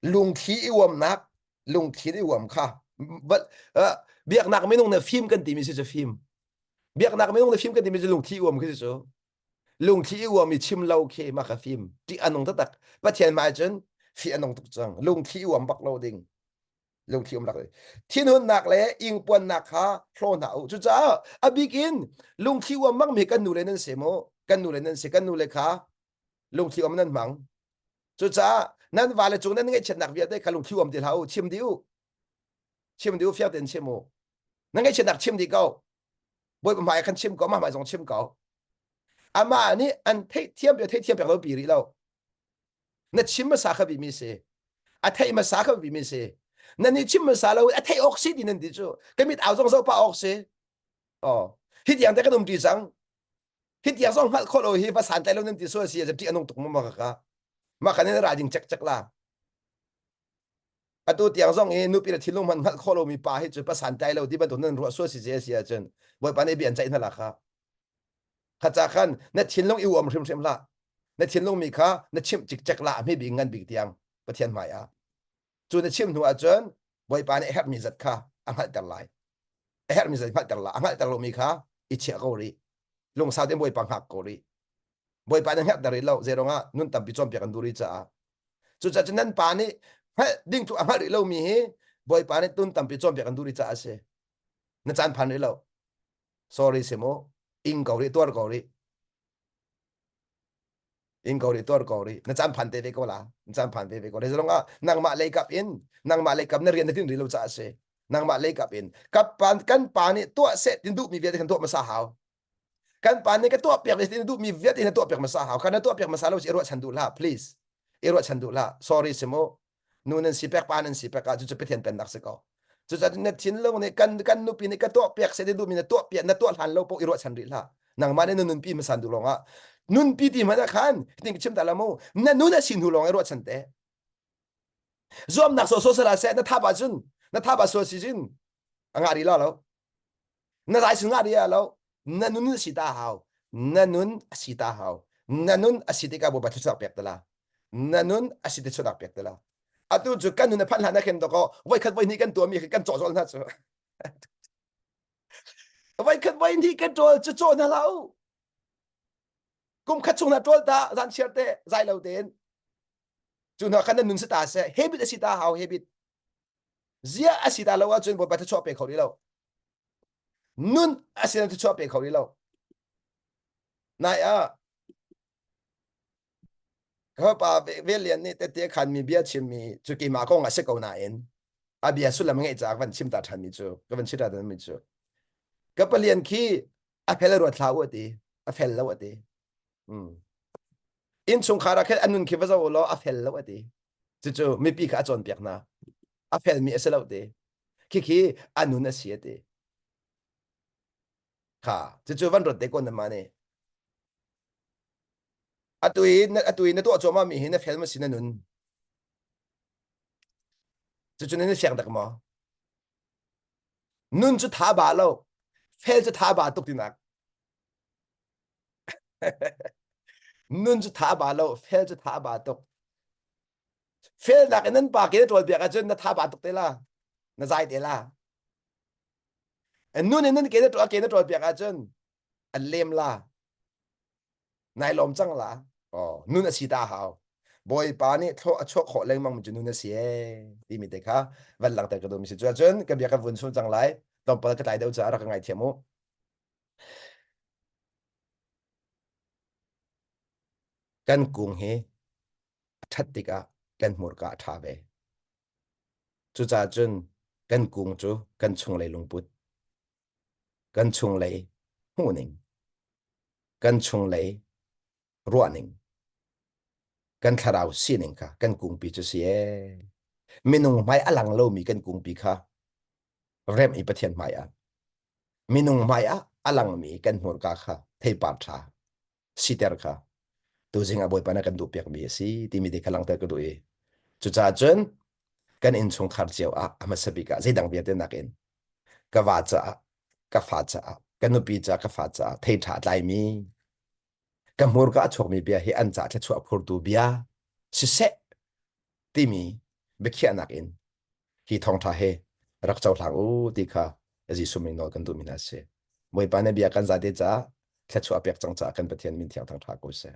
S1: lung khí uom nạc lung khí uom cả vật việc nạc mấy nông là phim cần tìm gì cho phim việc nạc mấy nông là phim cần tìm gì lung khí uom cái gì chú lung khí uom mi chim lâu khi mà cái phim đi anh nông tất tắc bắt thiền mai chân phi anh nông tục trang lung khí uom bắt lâu đinh lung khí uom nạc thiên hôn nạc lẽ in buôn nạc ha lo nào chú cha à begin lung khí uom mắc mi cần nụ lên nên xem mô cần nụ lên nên xem cần nụ lên khá lung khí uom nên mắng chú cha nên vài là chúng nên nghe chuyện nạc việt đấy khá lung khí uom thì hậu chim điu phía đến chim mô nên nghe chuyện nạc chim đi câu bồi mà mày khăn chim có mà mày giống chim có à mà ni anh thấy thiêm biểu đâu bị đâu nó chim mà sao bị mi se à thấy mà sao bị mi se nên ni chim mà sao đâu à thấy oxy đi nên đi chứ cái mít áo trong số pa oxy hít yang cái đồng đi sang hít yang xong hát khó rồi hít phát sản tay lâu nên đi số gì chỉ anh nông tục mà cái này là dính chắc là à tôi tiếng xong ấy núp bị thiên long man hát khó rồi mi pa hít chứ phát sản tay lâu đi bắt đầu nên ruột số gì chân bởi bạn ấy biến chạy nó là khá khá chắc khăn nét thiên long yêu xem là nét thiên long mi khá nét chim chích chắc là mi bị ngăn bị tiếng bất thiên mày à chú nét chim thua chân bởi bạn ấy hẹp mi giật khá anh hãy trở lại hẹp mi giật hãy trở lại anh hãy trở lại mi khá ít chia câu đi lùng sao đến bởi bằng hạc câu đi bởi bạn ấy hẹp trở lại lâu dễ rồi á nun tầm bị chom bị ăn đuôi cha chú cha cho nên bạn ấy đinh thu anh hãy lâu mi he bởi bạn ấy nun tầm bị chom bị ăn đuôi cha sẽ nên chán phản lâu sorry xem mô in cầu đi tuột cầu đi in cầu đi tuột cầu đi nó chán phản thế có là nó chán phản thế có đấy rồi á nàng mạ lấy cặp in nàng mạ lấy cặp nó riêng nó đi lâu cha sẽ nàng mạ lấy cặp in cặp pan căn pan này tuột sẽ tin đúc mi việt thì tuột mà sao hảo căn pan này cái tuột bẹt thì tin đúc mi việt thì tuột bẹt mà sao hảo cái nó tuột bẹt mà sao lâu chỉ ruột chân đủ la please ruột chân đủ la sorry xem mô nunen si pek panen si pek aja cepet hen pendak seko chú cha net chin lo ne kan nu pi ne ka to pek se de du mi ne to pi na to han lo po iro chan ri la nang ma ne nun pi ma san du longa nun pi ti ma na khan ting chim ta la mo na nu na sin hu long iro chan te zom nak so la se na tha ba jun na tha ba so si jin anga ri la lo na rai sin nga ri ya lo na nun si ta hao na nun si ta hao na nun asiti ka bo ba chu pek ta la na nun asiti chu dak pek ta la à tôi chụp căn nó phản hành nó khen đó có vậy khát vậy thì căn tuổi mình căn trò trò nó chứ vậy khát vậy thì căn trò nó lâu cũng khát chung nó trò ta dàn chia tệ dài lâu tiền chúng nó khăn nó nung sẽ ta sẽ habit sẽ ta hào habit zia sẽ ta lâu chuyện bộ bắt cho bề khẩu đi lâu nun sẽ nó cho bề khẩu đi lâu này àเขาป่าเวเลียนนี่แต่เดี๋ยวขันมีเบียชิมมีจุกีมาก็งาเสกเอาหน้าเองอาเบียสุดละมึงไอ้จากวันชิมตาทันมีจูก็วันชิดาทันมีจูก็เปลี่ยนขี้อาเพลรวดเท้าดี a fel lo ati in chung khara khe anun khi bazo lo a fel lo ati chu chu mi pi kha chon piak na a fel mi aselo te khi anun a sia te kha chu chu van rot te kon na mane atui na to choma mi hin a fel ma sin anun chu chu ne siang dak mo nun chu tha ba lo fel chu tha ba tuk tinak nun chu tha ba lo fel chu tha ba tuk fel nak nan pa ke tol piak a chun na tha ba tuk te la na zai te la nun nan ke na tol piak a chun an lem la nai lom chang la nun a si ta hao boy pa ni tho a chok kho leng mang mun nun a si e ti mi te kha van lang ta ka do mi si chu chun ka bia ka vun sun chang lai tom pa ka tai deu cha ra ka ngai thiamu kan kung he that tika kan mur ka tha ve chu cha chun kan kung chu kan chung lei lung put kan chung lei hu ning kan chung lei ruaning kan tharau sining kha kan kung pi chu si e minung mai alang lo mi kan kung pi kha rem i pathian mai a minung mai a alang mi kan mur ka kha thei pa tha siter kha tu zinga boy pana kan du pek mi si ti mi de khalang ta ka du e chu cha chun kan in chung khar chiao a ama sabika zedang bia te nakin ka wa cha ka fa cha kan nu pi cha ka fa cha thei tha lai mi ka mur ka chok mi bia hi an cha thla chu phur tu bia si se ti mi be khia nakin hi thong tha he rak chau thang u ti kha ji suming no kan du mi na se boy pana bia kan za de cha thla chu apek chang cha kan pathian min thiang thang tha ko se